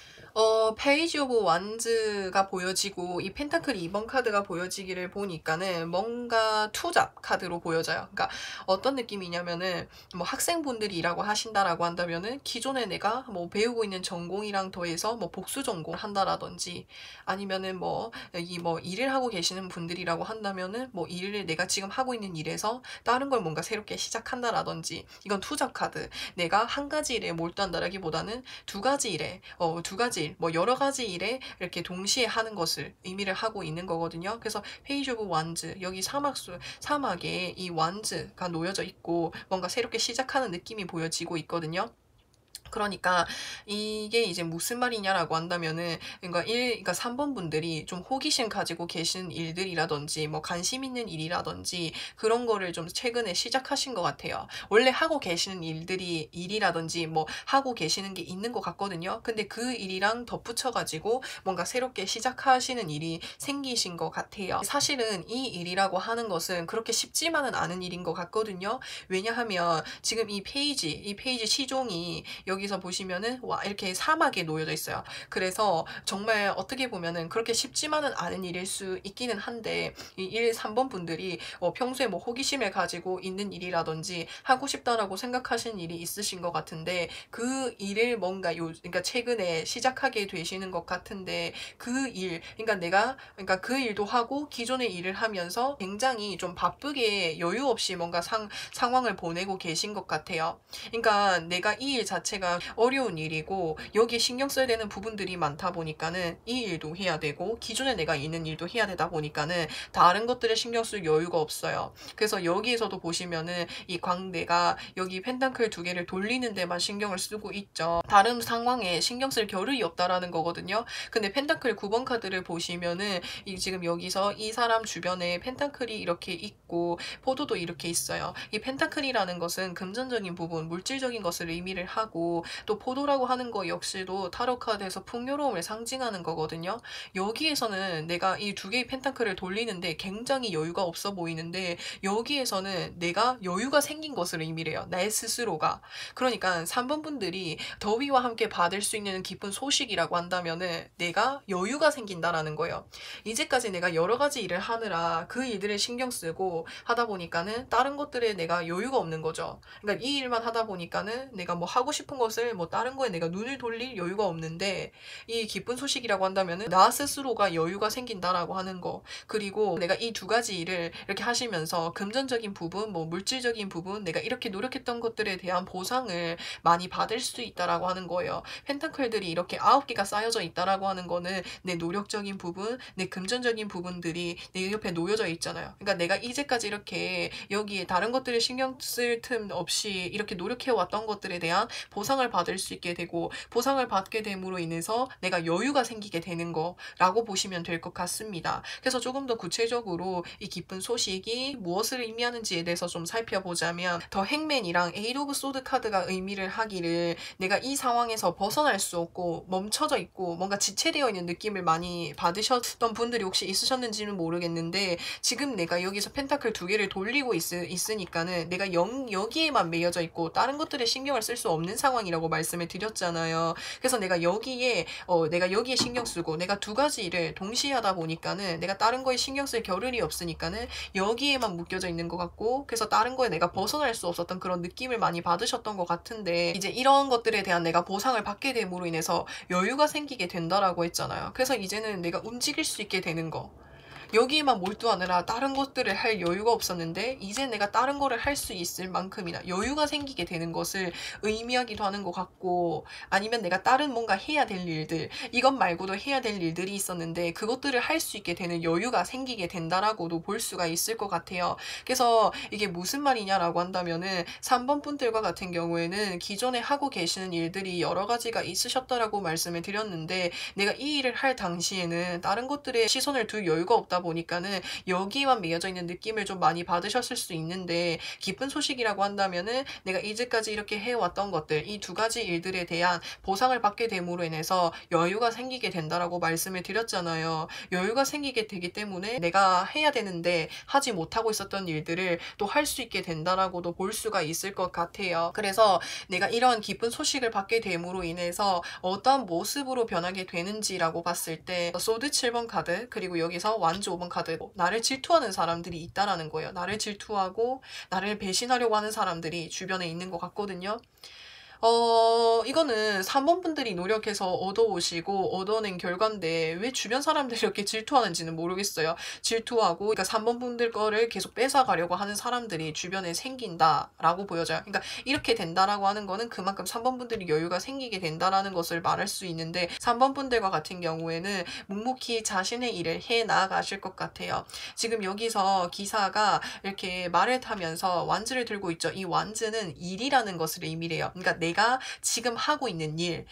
페이지 오브 완즈가 보여지고 이 펜타클 2번 카드가 보여지기를 보니까는 뭔가 투잡 카드로 보여져요. 그러니까 어떤 느낌이냐면은, 뭐 학생분들이라고 하신다라고 한다면은 기존에 내가 뭐 배우고 있는 전공이랑 더해서 뭐 복수 전공을 한다라든지, 아니면은 뭐 일을 하고 계시는 분들이라고 한다면은 뭐 일을 내가 지금 하고 있는 일에서 다른 걸 뭔가 새롭게 시작한다라든지, 이건 투잡 카드. 내가 한 가지 일에 몰두한다라기보다는 두 가지 일에, 두 가지 일, 뭐 여러 가지 일에 이렇게 동시에 하는 것을 의미를 하고 있는 거거든요. 그래서 페이지 오브 완즈, 여기 사막에 이 완즈가 놓여져 있고 뭔가 새롭게 시작하는 느낌이 보여지고 있거든요. 그러니까 이게 이제 무슨 말이냐라고 한다면은, 그러니까 3번 분들이 좀 호기심 가지고 계신 일들이라든지 뭐 관심 있는 일이라든지 그런 거를 좀 최근에 시작하신 것 같아요. 원래 하고 계시는 일이라든지 뭐 하고 계시는 게 있는 것 같거든요. 근데 그 일이랑 덧붙여 가지고 뭔가 새롭게 시작하시는 일이 생기신 것 같아요. 사실은 이 일이라고 하는 것은 그렇게 쉽지만은 않은 일인 것 같거든요. 왜냐하면 지금 이 페이지 시종이 여기서 보시면은 와 이렇게 사막에 놓여져 있어요. 그래서 정말 어떻게 보면은 그렇게 쉽지만은 않은 일일 수 있기는 한데, 이 3번 분들이 평소에 뭐 호기심을 가지고 있는 일이라든지 하고 싶다라고 생각하시는 일이 있으신 것 같은데, 그 일을 뭔가 그러니까 최근에 시작하게 되시는 것 같은데, 그러니까 그 일도 하고 기존의 일을 하면서 굉장히 좀 바쁘게 여유 없이 뭔가 상황을 보내고 계신 것 같아요. 그러니까 내가 이 일 자체가 어려운 일이고 여기에 신경 써야 되는 부분들이 많다 보니까는 이 일도 해야 되고 기존에 내가 있는 일도 해야 되다 보니까는 다른 것들에 신경 쓸 여유가 없어요. 그래서 여기에서도 보시면은 이 광대가 여기 펜타클 2개를 돌리는 데만 신경을 쓰고 있죠. 다른 상황에 신경 쓸 겨를이 없다라는 거거든요. 근데 펜타클 9번 카드를 보시면은 지금 여기서 이 사람 주변에 펜타클이 이렇게 있고 포도도 이렇게 있어요. 이 펜타클이라는 것은 금전적인 부분, 물질적인 것을 의미를 하고, 또 포도라고 하는 거 역시도 타로 카드에서 풍요로움을 상징하는 거거든요. 여기에서는 내가 이 2개의 펜타클을 돌리는데 굉장히 여유가 없어 보이는데, 여기에서는 내가 여유가 생긴 것을 의미를 해요. 내 스스로가. 그러니까 3번 분들이 더위와 함께 받을 수 있는 기쁜 소식이라고 한다면은 내가 여유가 생긴다라는 거예요. 이제까지 내가 여러 가지 일을 하느라 그 일들을 신경 쓰고 하다 보니까는 다른 것들에 내가 여유가 없는 거죠. 그러니까 이 일만 하다 보니까는 내가 뭐 하고 싶은 것을 뭐 다른 거에 내가 눈을 돌릴 여유가 없는데, 이 기쁜 소식이라고 한다면은 나 스스로가 여유가 생긴다라고 하는 거. 그리고 내가 이 두 가지 일을 이렇게 하시면서 금전적인 부분, 뭐 물질적인 부분, 내가 이렇게 노력했던 것들에 대한 보상을 많이 받을 수 있다라고 하는 거예요. 펜타클들이 이렇게 9개가 쌓여져 있다라고 하는 거는 내 노력적인 부분, 내 금전적인 부분들이 내 옆에 놓여져 있잖아요. 그러니까 내가 이제까지 이렇게 여기에 다른 것들을 신경 쓸 틈 없이 이렇게 노력해 왔던 것들에 대한 보상을 받을 수 있게 되고, 보상을 받게 됨으로 인해서 내가 여유가 생기게 되는 거라고 보시면 될 것 같습니다. 그래서 조금 더 구체적으로 이 기쁜 소식이 무엇을 의미하는지에 대해서 좀 살펴보자면, 더 행맨이랑 에이드 오브 소드 카드가 의미를 하기를, 내가 이 상황에서 벗어날 수 없고 멈춰져 있고 뭔가 지체되어 있는 느낌을 많이 받으셨던 분들이 혹시 있으셨는지는 모르겠는데, 지금 내가 여기서 펜타클 2개를 돌리고 있으니까는 내가 여기에만 매여져 있고 다른 것들에 신경을 쓸 수 없는 상황이라고 말씀을 드렸잖아요. 그래서 내가 여기에 신경 쓰고 내가 두 가지 일을 동시에 하다 보니까는 내가 다른 거에 신경 쓸 겨를이 없으니까는 여기에만 묶여져 있는 것 같고, 그래서 다른 거에 내가 벗어날 수 없었던 그런 느낌을 많이 받으셨던 것 같은데, 이제 이런 것들에 대한 내가 보상을 받게 됨으로 인해서 여유가 생기게 된다라고 했잖아요. 그래서 이제는 내가 움직일 수 있게 되는 거. 여기에만 몰두하느라 다른 것들을 할 여유가 없었는데 이제 내가 다른 거를 할 수 있을 만큼이나 여유가 생기게 되는 것을 의미하기도 하는 것 같고, 아니면 내가 다른 뭔가 해야 될 일들, 이것 말고도 해야 될 일들이 있었는데 그것들을 할 수 있게 되는 여유가 생기게 된다라고도 볼 수가 있을 것 같아요. 그래서 이게 무슨 말이냐라고 한다면은 3번 분들과 같은 경우에는 기존에 하고 계시는 일들이 여러 가지가 있으셨다라고 말씀을 드렸는데, 내가 이 일을 할 당시에는 다른 것들에 시선을 둘 여유가 없다 보니까는 여기만 매여져 있는 느낌을 좀 많이 받으셨을 수 있는데, 기쁜 소식이라고 한다면은 내가 이제까지 이렇게 해왔던 것들, 이 두 가지 일들에 대한 보상을 받게 됨으로 인해서 여유가 생기게 된다라고 말씀을 드렸잖아요. 여유가 생기게 되기 때문에 내가 해야 되는데 하지 못하고 있었던 일들을 또 할 수 있게 된다라고도 볼 수가 있을 것 같아요. 그래서 내가 이런 기쁜 소식을 받게 됨으로 인해서 어떤 모습으로 변하게 되는지라고 봤을 때, 소드 7번 카드, 그리고 여기서 완주 5번 카드, 나를 질투하는 사람들이 있다라는 거예요. 나를 질투하고 나를 배신하려고 하는 사람들이 주변에 있는 것 같거든요. 이거는 3번 분들이 노력해서 얻어오시고 얻어낸 결과인데 왜 주변 사람들이 이렇게 질투하는지는 모르겠어요. 질투하고 그러니까 3번 분들 거를 계속 뺏어가려고 하는 사람들이 주변에 생긴다라고 보여져요. 그러니까 이렇게 된다라고 하는 거는 그만큼 3번 분들이 여유가 생기게 된다라는 것을 말할 수 있는데 3번 분들과 같은 경우에는 묵묵히 자신의 일을 해 나가실 것 같아요. 지금 여기서 기사가 이렇게 말을 타면서 완즈를 들고 있죠. 이 완즈는 일이라는 것을 의미해요. 그러니까 내가 지금 하고 있는 일,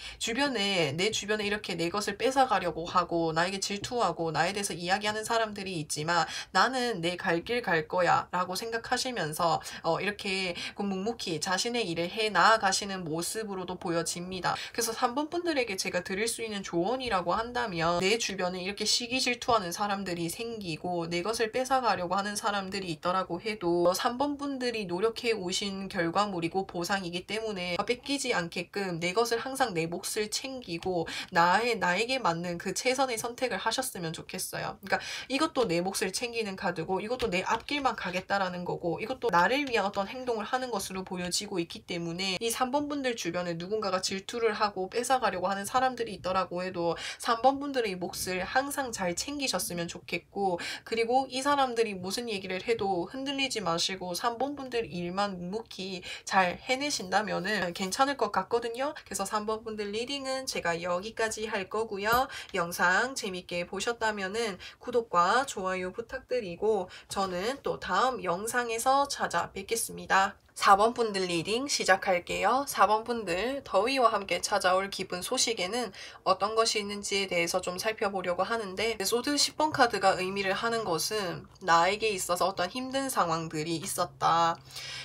내 주변에 이렇게 내 것을 뺏어가려고 하고 나에게 질투하고 나에 대해서 이야기하는 사람들이 있지만 나는 내 갈 길 갈 거야 라고 생각하시면서 이렇게 묵묵히 자신의 일을 해 나아가시는 모습으로도 보여집니다. 그래서 3번 분들에게 제가 드릴 수 있는 조언이라고 한다면 내 주변에 이렇게 시기 질투하는 사람들이 생기고 내 것을 뺏어가려고 하는 사람들이 있더라고 해도 3번 분들이 노력해 오신 결과물이고 보상이기 때문에 뺏기지 않게끔 내 것을 항상 내 몫을 챙기고 나에게 맞는 그 최선의 선택을 하셨으면 좋겠어요. 그러니까 이것도 내 몫을 챙기는 카드고 이것도 내 앞길만 가겠다라는 거고 이것도 나를 위한 어떤 행동을 하는 것으로 보여지고 있기 때문에 이 3번 분들 주변에 누군가가 질투를 하고 뺏어가려고 하는 사람들이 있더라고 해도 3번 분들의 몫을 항상 잘 챙기셨으면 좋겠고 그리고 이 사람들이 무슨 얘기를 해도 흔들리지 마시고 3번 분들 일만 묵묵히 잘 해내신다면은 괜찮을 것 같거든요. 그래서 3번 분들 리딩은 제가 여기까지 할 거고요. 영상 재밌게 보셨다면은 구독과 좋아요 부탁드리고 저는 또 다음 영상에서 찾아뵙겠습니다. 4번 분들 리딩 시작할게요. 4번 분들 더위와 함께 찾아올 기쁜 소식에는 어떤 것이 있는지에 대해서 좀 살펴보려고 하는데 소드 10번 카드가 의미를 하는 것은 나에게 있어서 어떤 힘든 상황들이 있었다.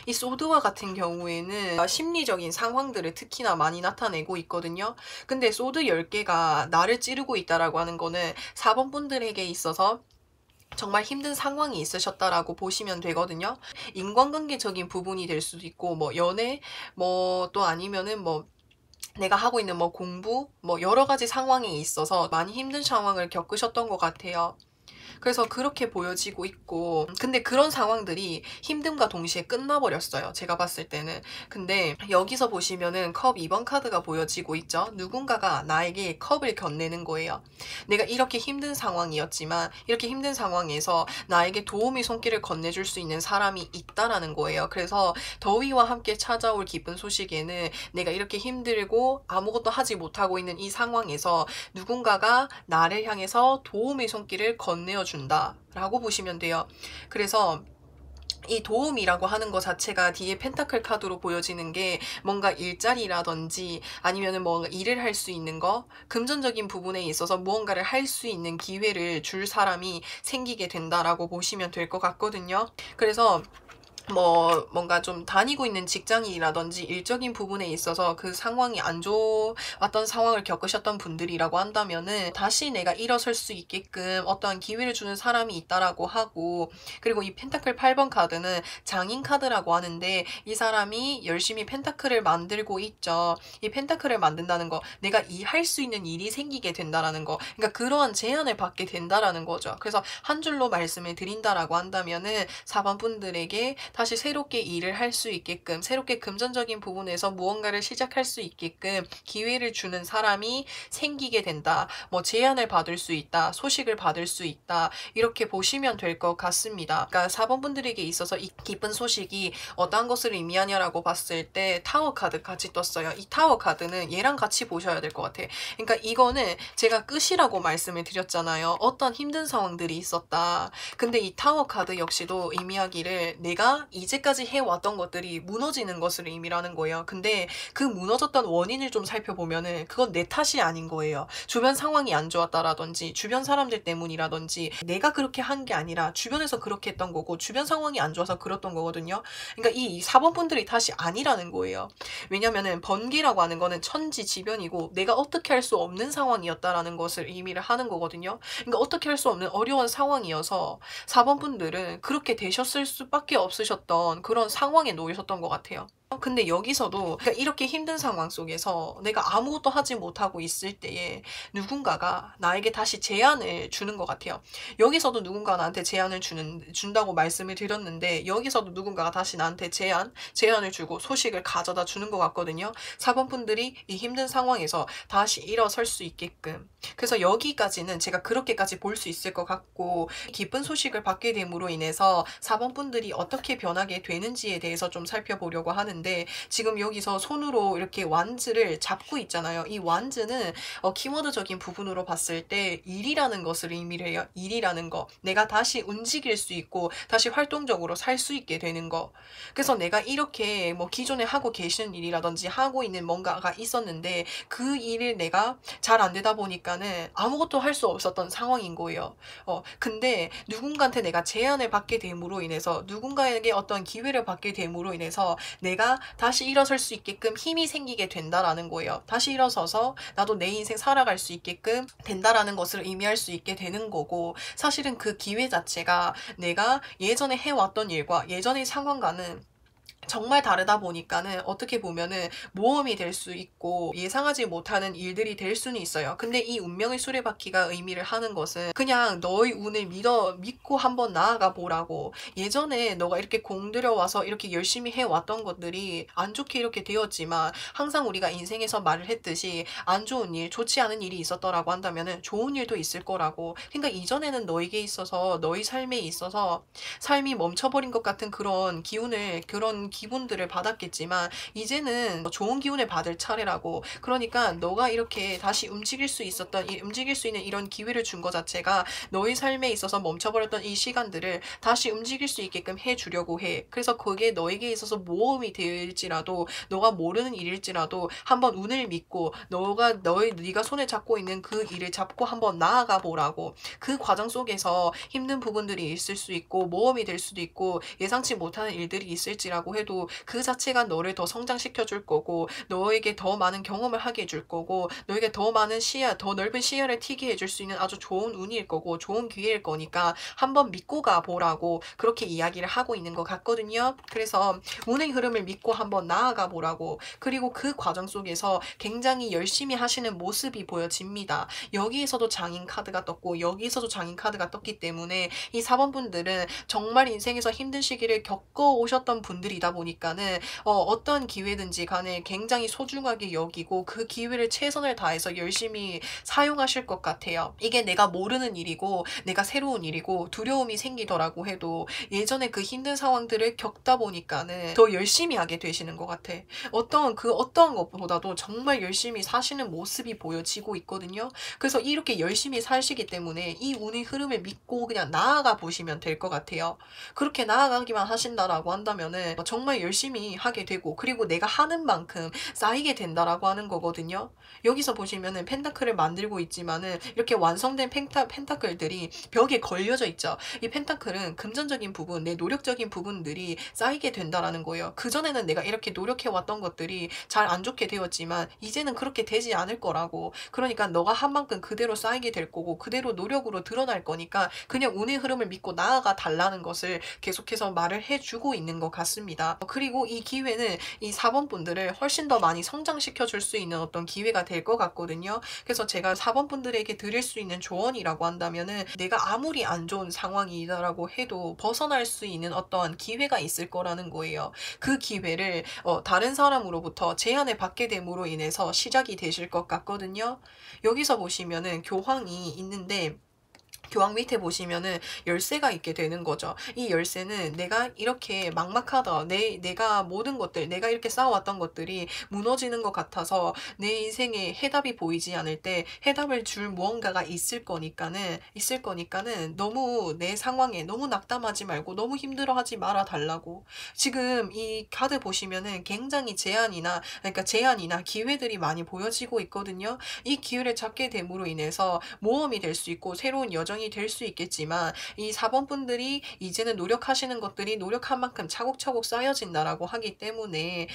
이 소드와 같은 경우에는 심리적인 상황들을 특히나 많이 나타내고 있거든요. 근데 소드 10개가 나를 찌르고 있다라고 하는 거는 4번 분들에게 있어서 정말 힘든 상황이 있으셨다라고 보시면 되거든요. 인간관계적인 부분이 될 수도 있고 뭐 연애 또 아니면은 내가 하고 있는 공부 여러 가지 상황에 있어서 많이 힘든 상황을 겪으셨던 것 같아요. 그래서 그렇게 보여지고 있고 근데 그런 상황들이 힘듦과 동시에 끝나버렸어요. 제가 봤을 때는. 근데 여기서 보시면은 컵 2번 카드가 보여지고 있죠. 누군가가 나에게 컵을 건네는 거예요. 내가 이렇게 힘든 상황이었지만 이렇게 힘든 상황에서 나에게 도움의 손길을 건네줄 수 있는 사람이 있다라는 거예요. 그래서 더위와 함께 찾아올 기쁜 소식에는 내가 이렇게 힘들고 아무것도 하지 못하고 있는 이 상황에서 누군가가 나를 향해서 도움의 손길을 건네어준다 라고 보시면 돼요. 그래서 이 도움이라고 하는 것 자체가 뒤에 펜타클 카드로 보여지는 게 뭔가 일자리라든지 아니면은 뭔가 일을 할 수 있는 거 금전적인 부분에 있어서 무언가를 할 수 있는 기회를 줄 사람이 생기게 된다라고 보시면 될 것 같거든요. 그래서 뭔가 좀 다니고 있는 직장이라든지 일적인 부분에 있어서 그 상황이 안 좋았던 상황을 겪으셨던 분들이라고 한다면은 다시 내가 일어설 수 있게끔 어떠한 기회를 주는 사람이 있다라고 하고 그리고 이 펜타클 8번 카드는 장인 카드라고 하는데 이 사람이 열심히 펜타클을 만들고 있죠. 이 펜타클을 만든다는 거 내가 할 수 있는 일이 생기게 된다라는 거 그러니까 그러한 제안을 받게 된다라는 거죠. 그래서 한 줄로 말씀을 드린다라고 한다면은 4번 분들에게 다시 새롭게 일을 할 수 있게끔 새롭게 금전적인 부분에서 무언가를 시작할 수 있게끔 기회를 주는 사람이 생기게 된다. 제안을 받을 수 있다. 소식을 받을 수 있다. 이렇게 보시면 될 것 같습니다. 그러니까 4번 분들에게 있어서 이 기쁜 소식이 어떠한 것을 의미하냐라고 봤을 때 타워 카드 같이 떴어요. 이 타워 카드는 얘랑 같이 보셔야 될 것 같아요. 그러니까 이거는 제가 끝이라고 말씀을 드렸잖아요. 어떤 힘든 상황들이 있었다. 근데 이 타워 카드 역시도 의미하기를 내가 이제까지 해왔던 것들이 무너지는 것을 의미하는 거예요. 근데 그 무너졌던 원인을 좀 살펴보면은 그건 내 탓이 아닌 거예요. 주변 상황이 안 좋았다라든지 주변 사람들 때문이라든지 내가 그렇게 한 게 아니라 주변에서 그렇게 했던 거고 주변 상황이 안 좋아서 그랬던 거거든요. 그러니까 이 4번 분들이 탓이 아니라는 거예요. 왜냐면은 번개라고 하는 거는 천지지변이고 내가 어떻게 할 수 없는 상황이었다라는 것을 의미를 하는 거거든요. 그러니까 어떻게 할 수 없는 어려운 상황이어서 4번 분들은 그렇게 되셨을 수밖에 없으셨던 그런 상황에 놓이셨던 것 같아요. 근데 여기서도 그러니까 이렇게 힘든 상황 속에서 내가 아무것도 하지 못하고 있을 때에 누군가가 나에게 다시 제안을 주는 것 같아요. 여기서도 누군가 나한테 준다고 말씀을 드렸는데, 여기서도 누군가가 다시 나한테 제안을 주고 소식을 가져다 주는 것 같거든요. 4번 분들이 이 힘든 상황에서 다시 일어설 수 있게끔. 그래서 여기까지는 제가 그렇게까지 볼 수 있을 것 같고, 기쁜 소식을 받게 됨으로 인해서 4번 분들이 어떻게 변하게 되는지에 대해서 좀 살펴보려고 하는데, 지금 여기서 손으로 이렇게 완즈를 잡고 있잖아요. 이 완즈는 키워드적인 부분으로 봤을 때 일이라는 것을 의미를 해요. 일이라는 거. 내가 다시 움직일 수 있고 다시 활동적으로 살 수 있게 되는 거. 그래서 내가 이렇게 뭐 기존에 하고 계시는 일이라든지 하고 있는 뭔가가 있었는데 그 일을 내가 잘 안 되다 보니까는 아무것도 할 수 없었던 상황인 거예요. 근데 누군가한테 내가 제안을 받게 됨으로 인해서, 누군가에게 어떤 기회를 받게 됨으로 인해서 내가 다시 일어설 수 있게끔 힘이 생기게 된다라는 거예요. 다시 일어서서 나도 내 인생 살아갈 수 있게끔 된다라는 것을 의미할 수 있게 되는 거고, 사실은 그 기회 자체가 내가 예전에 해왔던 일과 예전의 상황과는 정말 다르다 보니까는 어떻게 보면은 모험이 될 수 있고 예상하지 못하는 일들이 될 수는 있어요. 근데 이 운명의 수레바퀴가 의미를 하는 것은 그냥 너의 운을 믿고 한번 나아가 보라고. 예전에 너가 이렇게 공들여와서 이렇게 열심히 해왔던 것들이 안 좋게 이렇게 되었지만, 항상 우리가 인생에서 말을 했듯이 안 좋은 일, 좋지 않은 일이 있었더라고 한다면은 좋은 일도 있을 거라고. 그러니까 이전에는 너에게 있어서, 너의 삶에 있어서 삶이 멈춰버린 것 같은 그런 기분들을 받았겠지만, 이제는 좋은 기운을 받을 차례라고. 그러니까 너가 이렇게 다시 움직일 수 있는 이런 기회를 준 것 자체가 너의 삶에 있어서 멈춰버렸던 이 시간들을 다시 움직일 수 있게끔 해주려고 해. 그래서 그게 너에게 있어서 모험이 될지라도, 너가 모르는 일일지라도 한번 운을 믿고 네가 손에 잡고 있는 그 일을 잡고 한번 나아가 보라고. 그 과정 속에서 힘든 부분들이 있을 수 있고 모험이 될 수도 있고 예상치 못하는 일들이 있을지라고 해도 그 자체가 너를 더 성장시켜 줄 거고, 너에게 더 많은 경험을 하게 해줄 거고, 너에게 더 넓은 시야를 튀게 해줄 수 있는 아주 좋은 운일 거고 좋은 기회일 거니까 한번 믿고 가보라고 그렇게 이야기를 하고 있는 것 같거든요. 그래서 운의 흐름을 믿고 한번 나아가 보라고. 그리고 그 과정 속에서 굉장히 열심히 하시는 모습이 보여집니다. 여기에서도 장인 카드가 떴고 여기에서도 장인 카드가 떴기 때문에 이 4번 분들은 정말 인생에서 힘든 시기를 겪어 오셨던 분들이다 보니까는 어떤 기회든지 간에 굉장히 소중하게 여기고 그 기회를 최선을 다해서 열심히 사용하실 것 같아요. 이게 내가 모르는 일이고 내가 새로운 일이고 두려움이 생기더라고 해도 예전에 그 힘든 상황들을 겪다 보니까는 더 열심히 하게 되시는 것 같아. 어떤 것보다도 정말 열심히 사시는 모습이 보여지고 있거든요. 그래서 이렇게 열심히 사시기 때문에 이 운의 흐름을 믿고 그냥 나아가 보시면 될 것 같아요. 그렇게 나아가기만 하신다라고 한다면은 정말 열심히 하게 되고, 그리고 내가 하는 만큼 쌓이게 된다라고 하는 거거든요. 여기서 보시면은 펜타클을 만들고 있지만은 이렇게 완성된 펜타클들이 벽에 걸려져 있죠. 이 펜타클은 금전적인 부분, 내 노력적인 부분들이 쌓이게 된다라는 거예요. 그전에는 내가 이렇게 노력해왔던 것들이 잘 안 좋게 되었지만 이제는 그렇게 되지 않을 거라고. 그러니까 너가 한 만큼 그대로 쌓이게 될 거고 그대로 노력으로 드러날 거니까 그냥 운의 흐름을 믿고 나아가 달라는 것을 계속해서 말을 해주고 있는 것 같습니다. 그리고 이 기회는 이 4번 분들을 훨씬 더 많이 성장시켜 줄 수 있는 어떤 기회가 될 것 같거든요. 그래서 제가 4번 분들에게 드릴 수 있는 조언이라고 한다면은, 내가 아무리 안 좋은 상황이다라고 해도 벗어날 수 있는 어떠한 기회가 있을 거라는 거예요. 그 기회를 다른 사람으로부터 제안을 받게 됨으로 인해서 시작이 되실 것 같거든요. 여기서 보시면은 교황이 있는데, 교황 밑에 보시면은 열쇠가 있게 되는 거죠. 이 열쇠는 내가 이렇게 막막하다, 내가 모든 것들, 내가 이렇게 쌓아왔던 것들이 무너지는 것 같아서 내 인생에 해답이 보이지 않을 때 해답을 줄 무언가가 있을 거니까는 너무 내 상황에 너무 낙담하지 말고 너무 힘들어하지 말아 달라고. 지금 이 카드 보시면은 굉장히 제한이나 기회들이 많이 보여지고 있거든요. 이 기회를 잡게 됨으로 인해서 모험이 될 수 있고 새로운 여정 과정이 될 수 있겠지만 이 4번 분들이 이제는 노력하시는 것들이 노력한 만큼 차곡차곡 쌓여진다라고 하기 때문에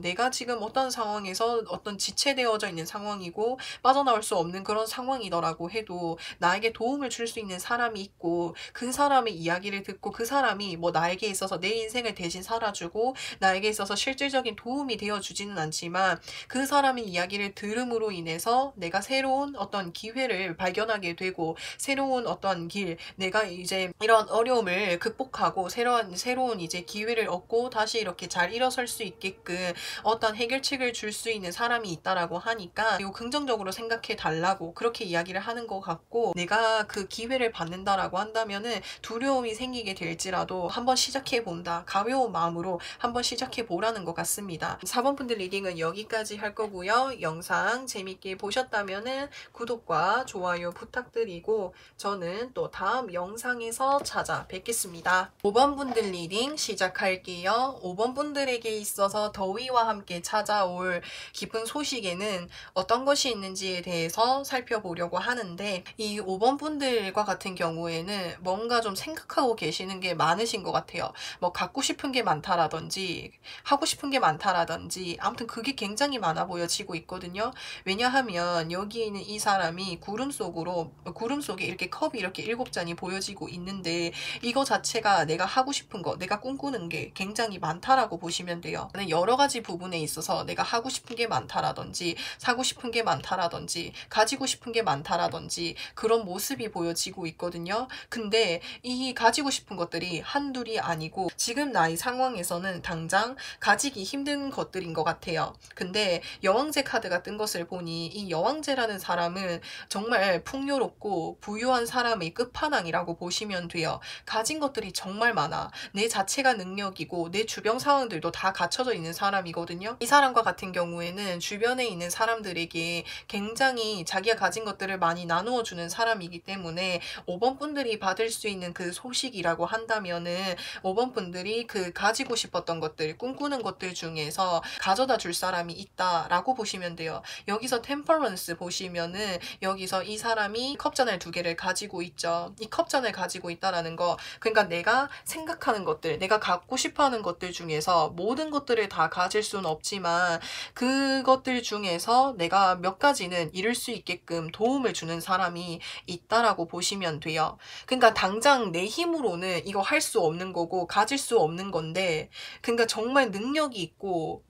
내가 지금 어떤 상황에서 어떤 지체되어져 있는 상황이고 빠져나올 수 없는 그런 상황이더라고 해도 나에게 도움을 줄 수 있는 사람이 있고 그 사람의 이야기를 듣고 그 사람이 뭐 나에게 있어서 내 인생을 대신 살아주고 나에게 있어서 실질적인 도움이 되어주지는 않지만 그 사람의 이야기를 들음으로 인해서 내가 새로운 어떤 기회를 발견하게 되고 새로운 어떤 길, 내가 이제 이런 어려움을 극복하고 새로운 이제 기회를 얻고 다시 이렇게 잘 일어설 수 있게끔 어떤 해결책을 줄 수 있는 사람이 있다라고 하니까 이거 긍정적으로 생각해 달라고 그렇게 이야기를 하는 것 같고, 내가 그 기회를 받는다라고 한다면은 두려움이 생기게 될지라도 한번 시작해 본다, 가벼운 마음으로 한번 시작해 보라는 것 같습니다. 4번 분들 리딩은 여기까지 할 거고요. 영상 재밌게 보셨다면은 구독과 좋아요 부탁드리고 저는 또 다음 영상에서 찾아뵙겠습니다. 5번 분들 리딩 시작할게요. 5번 분들에게 있어서 더위와 함께 찾아올 기쁜 소식에는 어떤 것이 있는지에 대해서 살펴보려고 하는데, 이 5번 분들과 같은 경우에는 뭔가 좀 생각하고 계시는 게 많으신 것 같아요. 뭐 갖고 싶은 게 많다라든지 하고 싶은 게 많다라든지 아무튼 그게 굉장히 많아 보여지고 있거든요. 왜냐하면 여기에 있는 이 사람이 구름 속에 이렇게 컵이 이렇게 7잔이 보여지고 있는데 이거 자체가 내가 하고 싶은 거, 내가 꿈꾸는 게 굉장히 많다라고 보시면 돼요. 여러 가지 부분에 있어서 내가 하고 싶은 게 많다라든지 사고 싶은 게 많다라든지 가지고 싶은 게 많다라든지 그런 모습이 보여지고 있거든요. 근데 이 가지고 싶은 것들이 한둘이 아니고 지금 나의 상황에서는 당장 가지기 힘든 것들인 것 같아요. 근데 여왕제 카드가 뜬 것을 보니 이 여왕제라는 사람은 정말 풍요롭고 부유한 사람의 끝판왕이라고 보시면 돼요. 가진 것들이 정말 많아. 내 자체가 능력이고 내 주변 상황들도 다 갖춰져 있는 사람이거든요. 이 사람과 같은 경우에는 주변에 있는 사람들에게 굉장히 자기가 가진 것들을 많이 나누어 주는 사람이기 때문에 5번 분들이 받을 수 있는 그 소식이라고 한다면은 5번 분들이 그 가지고 싶었던 것들, 꿈꾸는 것들 중에서 가져다 줄 사람이 있다라고 보시면 돼요. 여기서 템퍼런스 보시면은 여기서 이 사람이 컵잔을 2개를 가지고 있죠. 이 컵잔을 가지고 있다라는 거, 그러니까 내가 생각하는 것들, 내가 갖고 싶어하는 것들 중에서 모든 것들을 다 가질 수는 없지만 그것들 중에서 내가 몇 가지는 이룰 수 있게끔 도움을 주는 사람이 있다라고 보시면 돼요. 그러니까 당장 내 힘으로는 이거 할 수 없는 거고 가질 수 없는 건데, 그러니까 정말 능력이 있고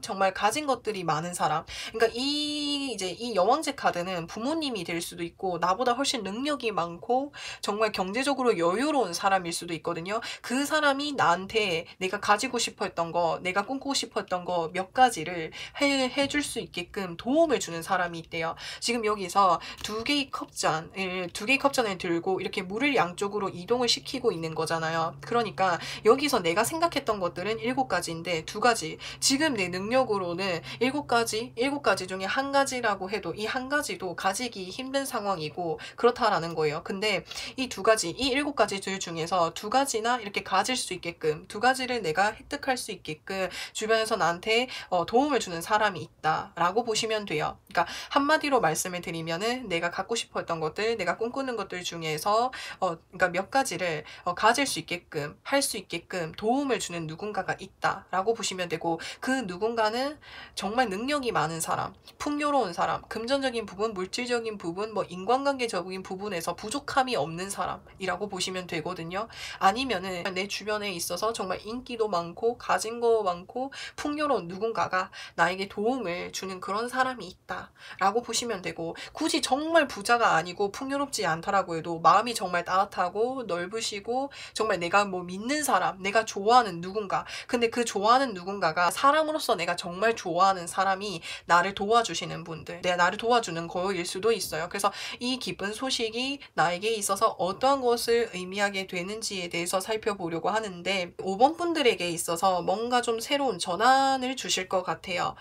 정말 가진 것들이 많은 사람, 그러니까 이 여왕제 카드는 부모님이 될 수도 있고 나보다 훨씬 능력이 많고 정말 경제적으로 여유로운 사람일 수도 있거든요. 그 사람이 나한테 내가 가지고 싶어 했던 거, 내가 꿈꾸고 싶어 했던 거 몇 가지를 해줄 수 있게끔 도움을 주는 사람이 있대요. 지금 여기서 2개의 컵잔을 들고 이렇게 물을 양쪽으로 이동을 시키고 있는 거잖아요. 그러니까 여기서 내가 생각했던 것들은 7가지인데 2가지, 지금 내 능력으로는 7가지 중에 1가지라고 해도 이 1가지도 가지기 힘든 상황이고 그렇다라는 거예요. 근데 이 2가지, 이 7가지들 중에서 2가지나 이렇게 가질 수 있게끔, 2가지를 내가 획득할 수 있게끔 주변에서 나한테 도움을 주는 사람이 있다라고 보시면 돼요. 그러니까 한마디로 말씀을 드리면은 내가 갖고 싶어 했던 것들, 내가 꿈꾸는 것들 중에서 그러니까 몇 가지를 가질 수 있게끔, 할 수 있게끔 도움을 주는 누군가가 있다라고 보시면 되고, 그 누군가는 정말 능력이 많은 사람, 풍요로운 사람, 금전적인 부분, 물질적인 부분, 뭐 인간관계적인 부분에서 부족함이 없는 사람이라고 보시면 되거든요. 아니면은 내 주변에 있어서 정말 인기도 많고 가진 거 많고 풍요로운 누군가가 나에게 도움을 주는 그런 사람이 있다라고 보시면 되고, 굳이 정말 부자가 아니고 풍요롭지 않더라고 해도 마음이 정말 따뜻하고 넓으시고 정말 내가 뭐 믿는 사람, 내가 좋아하는 누군가, 근데 그 좋아하는 누군가가 사람으로서 내가 정말 좋아하는 사람이 나를 도와주시는 분들, 나를 도와주는 거일 수도 있어요. 그래서 이 기쁜 소식이 나에게 있어서 어떠한 것을 의미하게 되는지에 대해서 살펴보려고 하는데, 5번 분들에게 있어서 뭔가 좀 새로운 전환을 주실 것 같아요.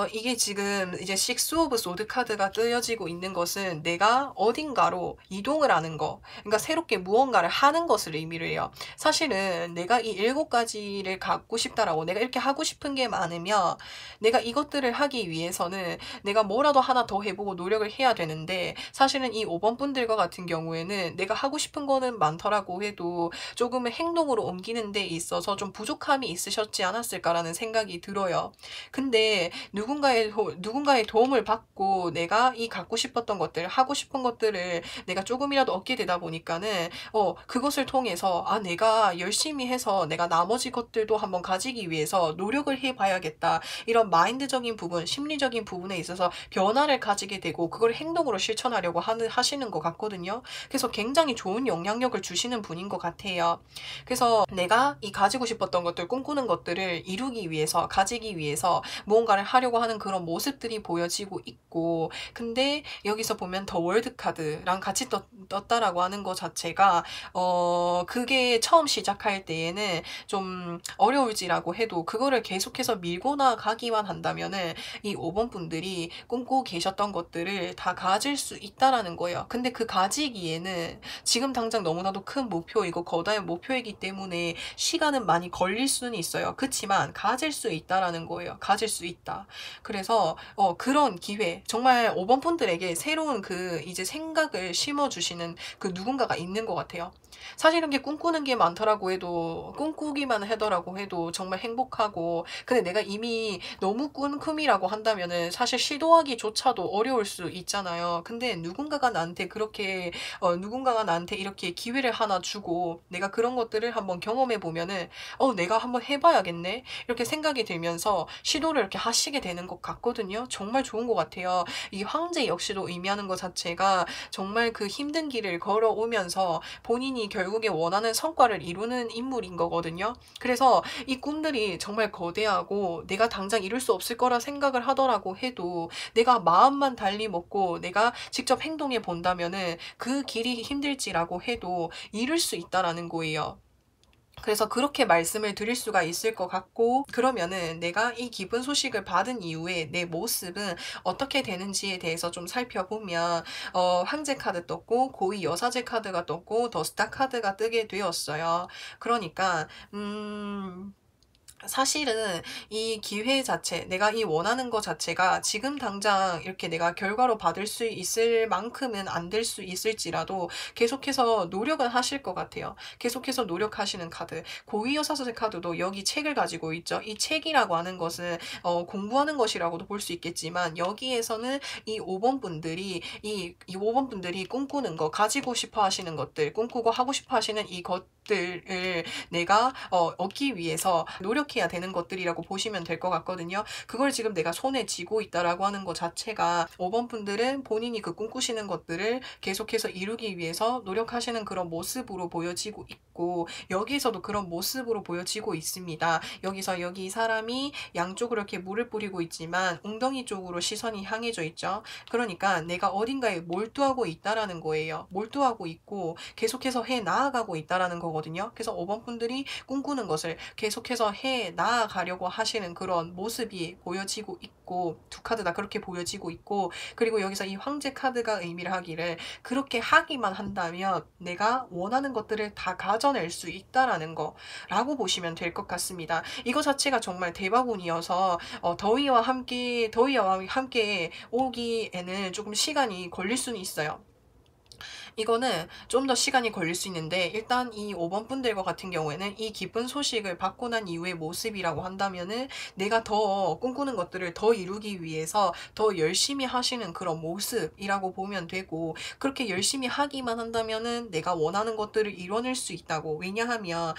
이게 지금 이제 식스 오브 소드 카드가 뜨여지고 있는 것은 내가 어딘가로 이동을 하는 거, 그러니까 새롭게 무언가를 하는 것을 의미를 해요. 사실은 내가 이 7가지를 갖고 싶다라고, 내가 이렇게 하고 싶은 게 많으면 내가 이것들을 하기 위해서는 내가 뭐라도 하나 더 해보고 노력을 해야 되는데, 사실은 이 5번 분들과 같은 경우에는 내가 하고 싶은 거는 많더라고 해도 조금은 행동으로 옮기는 데 있어서 좀 부족함이 있으셨지 않았을까라는 생각이 들어요. 근데 누군가의 도움을 받고 내가 이 갖고 싶었던 것들, 하고 싶은 것들을 내가 조금이라도 얻게 되다 보니까는 그것을 통해서 내가 열심히 해서 내가 나머지 것들도 한번 가지기 위해서 노력을 해봐야겠다. 이런 마인드적인 부분, 심리적인 부분에 있어서 변화를 가지게 되고 그걸 행동으로 실천하려고 하시는 것 같거든요. 그래서 굉장히 좋은 영향력을 주시는 분인 것 같아요. 그래서 내가 이 가지고 싶었던 것들, 꿈꾸는 것들을 이루기 위해서, 가지기 위해서 무언가를 하려고 하는 그런 모습들이 보여지고 있고, 근데 여기서 보면 더 월드 카드랑 같이 떴다라고 하는 것 자체가 그게 처음 시작할 때에는 좀 어려울지라고 해도 그거를 계속해서 밀고 나가기만 한다면은 이 5번 분들이 꿈꾸고 계셨던 것들을 다 가질 수 있다라는 거예요. 근데 그 가지기에는 지금 당장 너무나도 큰 목표이고 거대한 목표이기 때문에 시간은 많이 걸릴 수는 있어요. 그치만 가질 수 있다라는 거예요. 가질 수 있다. 그래서 그런 기회, 정말 5번 분들에게 새로운 그 이제 생각을 심어주시는 그 누군가가 있는 것 같아요. 사실은 게 꿈꾸는 게 많더라고 해도, 꿈꾸기만 하더라고 해도 정말 행복하고, 근데 내가 이미 너무 꿈이라고 한다면은 사실 시도하기조차도 어려울 수 있잖아요. 근데 누군가가 나한테 이렇게 기회를 하나 주고 내가 그런 것들을 한번 경험해 보면은 내가 한번 해봐야겠네, 이렇게 생각이 들면서 시도를 이렇게 하시게 되는 것 같거든요. 정말 좋은 것 같아요. 이 황제 역시도 의미하는 것 자체가 정말 그 힘든 길을 걸어오면서 본인이 결국에 원하는 성과를 이루는 인물인 거거든요. 그래서 이 꿈들이 정말 거대하고 내가 당장 이룰 수 없을 거라 생각을 하더라고 해도 내가 마음만 달리 먹고 내가 직접 행동해 본다면은 그 길이 힘들지라고 해도 이룰 수 있다라는 거예요. 그래서 그렇게 말씀을 드릴 수가 있을 것 같고, 그러면은 내가 이 기쁜 소식을 받은 이후에 내 모습은 어떻게 되는지에 대해서 좀 살펴보면 황제 카드 떴고 고위 여사제 카드가 떴고 더 스타 카드가 뜨게 되었어요. 그러니까 사실은 이 기회 자체, 내가 이 원하는 것 자체가 지금 당장 이렇게 내가 결과로 받을 수 있을 만큼은 안 될 수 있을지라도 계속해서 노력은 하실 것 같아요. 계속해서 노력하시는 카드. 고위여사제 카드도 여기 책을 가지고 있죠. 이 책이라고 하는 것은 공부하는 것이라고도 볼 수 있겠지만, 여기에서는 이 5번 분들이 이 5번 분들이 꿈꾸는 거, 가지고 싶어 하시는 것들, 꿈꾸고 하고 싶어 하시는 이 것들을 내가 얻기 위해서 노력해야 되는 것들이라고 보시면 될 것 같거든요. 그걸 지금 내가 손에 쥐고 있다라고 하는 것 자체가 5번 분들은 본인이 그 꿈꾸시는 것들을 계속해서 이루기 위해서 노력하시는 그런 모습으로 보여지고 있고, 여기에서도 그런 모습으로 보여지고 있습니다. 여기서 여기 사람이 양쪽으로 이렇게 물을 뿌리고 있지만 웅덩이 쪽으로 시선이 향해져 있죠. 그러니까 내가 어딘가에 몰두하고 있다라는 거예요. 몰두하고 있고 계속해서 해 나아가고 있다라는 거거든요. 그래서 5번 분들이 꿈꾸는 것을 계속해서 해 나아가려고 하시는 그런 모습이 보여지고 있고, 두 카드 다 그렇게 보여지고 있고, 그리고 여기서 이 황제 카드가 의미를 하기를, 그렇게 하기만 한다면 내가 원하는 것들을 다 가져낼 수 있다라는 거라고 보시면 될 것 같습니다. 이거 자체가 정말 대박운이어서 더위와 함께 오기에는 조금 시간이 걸릴 수는 있어요. 이거는 좀 더 시간이 걸릴 수 있는데, 일단 이 5번 분들과 같은 경우에는 이 기쁜 소식을 받고 난 이후의 모습이라고 한다면은 내가 더 꿈꾸는 것들을 더 이루기 위해서 더 열심히 하시는 그런 모습이라고 보면 되고, 그렇게 열심히 하기만 한다면은 내가 원하는 것들을 이뤄낼 수 있다고. 왜냐하면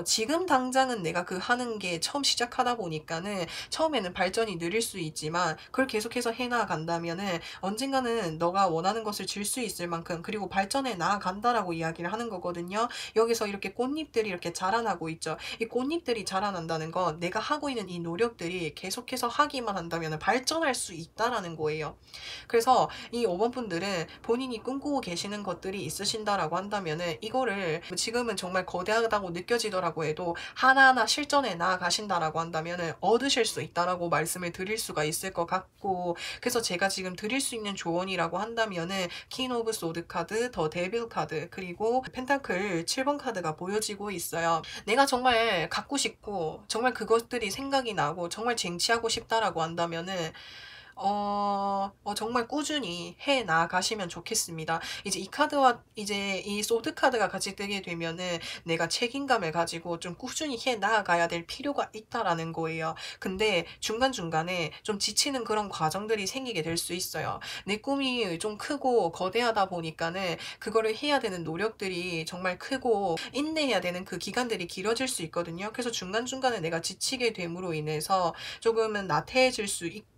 지금 당장은 내가 그 하는 게 처음 시작하다 보니까는 처음에는 발전이 느릴 수 있지만, 그걸 계속해서 해나간다면은 언젠가는 너가 원하는 것을 줄 수 있을 만큼, 그리고 발전해 나아간다라고 이야기를 하는 거거든요. 여기서 이렇게 꽃잎들이 이렇게 자라나고 있죠. 이 꽃잎들이 자라난다는 건 내가 하고 있는 이 노력들이 계속해서 하기만 한다면 발전할 수 있다라는 거예요. 그래서 이 5번 분들은 본인이 꿈꾸고 계시는 것들이 있으신다라고 한다면은 이거를 지금은 정말 거대하다고 느껴지더라고 해도 하나하나 실전에 나아가신다라고 한다면은 얻으실 수 있다라고 말씀을 드릴 수가 있을 것 같고, 그래서 제가 지금 드릴 수 있는 조언이라고 한다면은 퀸 오브 소드 카드, 더 데빌 카드, 그리고 펜타클 7번 카드가 보여지고 있어요. 내가 정말 갖고 싶고 정말 그것들이 생각이 나고 정말 쟁취하고 싶다라고 한다면은 정말 꾸준히 해 나가시면 좋겠습니다. 이제 이 카드와 이제 이 소드 카드가 같이 뜨게 되면은 내가 책임감을 가지고 좀 꾸준히 해 나가야 될 필요가 있다라는 거예요. 근데 중간중간에 좀 지치는 그런 과정들이 생기게 될 수 있어요. 내 꿈이 좀 크고 거대하다 보니까는 그거를 해야 되는 노력들이 정말 크고 인내해야 되는 그 기간들이 길어질 수 있거든요. 그래서 중간중간에 내가 지치게 됨으로 인해서 조금은 나태해질 수 있고,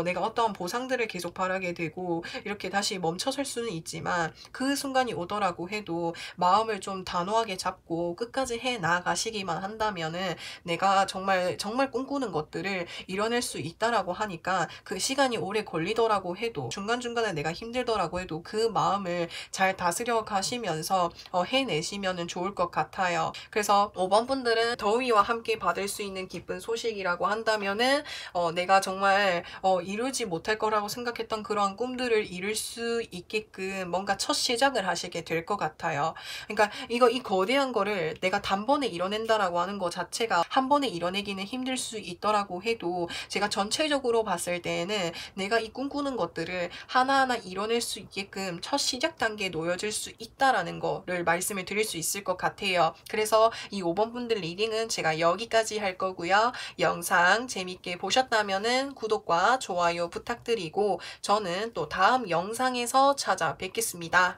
내가 어떠한 보상들을 계속 바라게 되고 이렇게 다시 멈춰설 수는 있지만 그 순간이 오더라고 해도 마음을 좀 단호하게 잡고 끝까지 해 나가시기만 한다면은 내가 정말 정말 꿈꾸는 것들을 이뤄낼 수 있다라고 하니까 그 시간이 오래 걸리더라고 해도 중간중간에 내가 힘들더라고 해도 그 마음을 잘 다스려 가시면서 해내시면은 좋을 것 같아요. 그래서 5번 분들은 더위와 함께 받을 수 있는 기쁜 소식이라고 한다면은 내가 정말 이루지 못할 거라고 생각했던 그러한 꿈들을 이룰 수 있게끔 뭔가 첫 시작을 하시게 될 것 같아요. 그러니까 이 거대한 거를 내가 단번에 이뤄낸다라고 하는 거 자체가 한 번에 이뤄내기는 힘들 수 있더라고 해도 제가 전체적으로 봤을 때에는 내가 이 꿈꾸는 것들을 하나하나 이뤄낼 수 있게끔 첫 시작 단계에 놓여질 수 있다라는 거를 말씀을 드릴 수 있을 것 같아요. 그래서 이 5번 분들 리딩은 제가 여기까지 할 거고요. 영상 재밌게 보셨다면은 구독과 좋아요 부탁드리고 저는 또 다음 영상에서 찾아뵙겠습니다.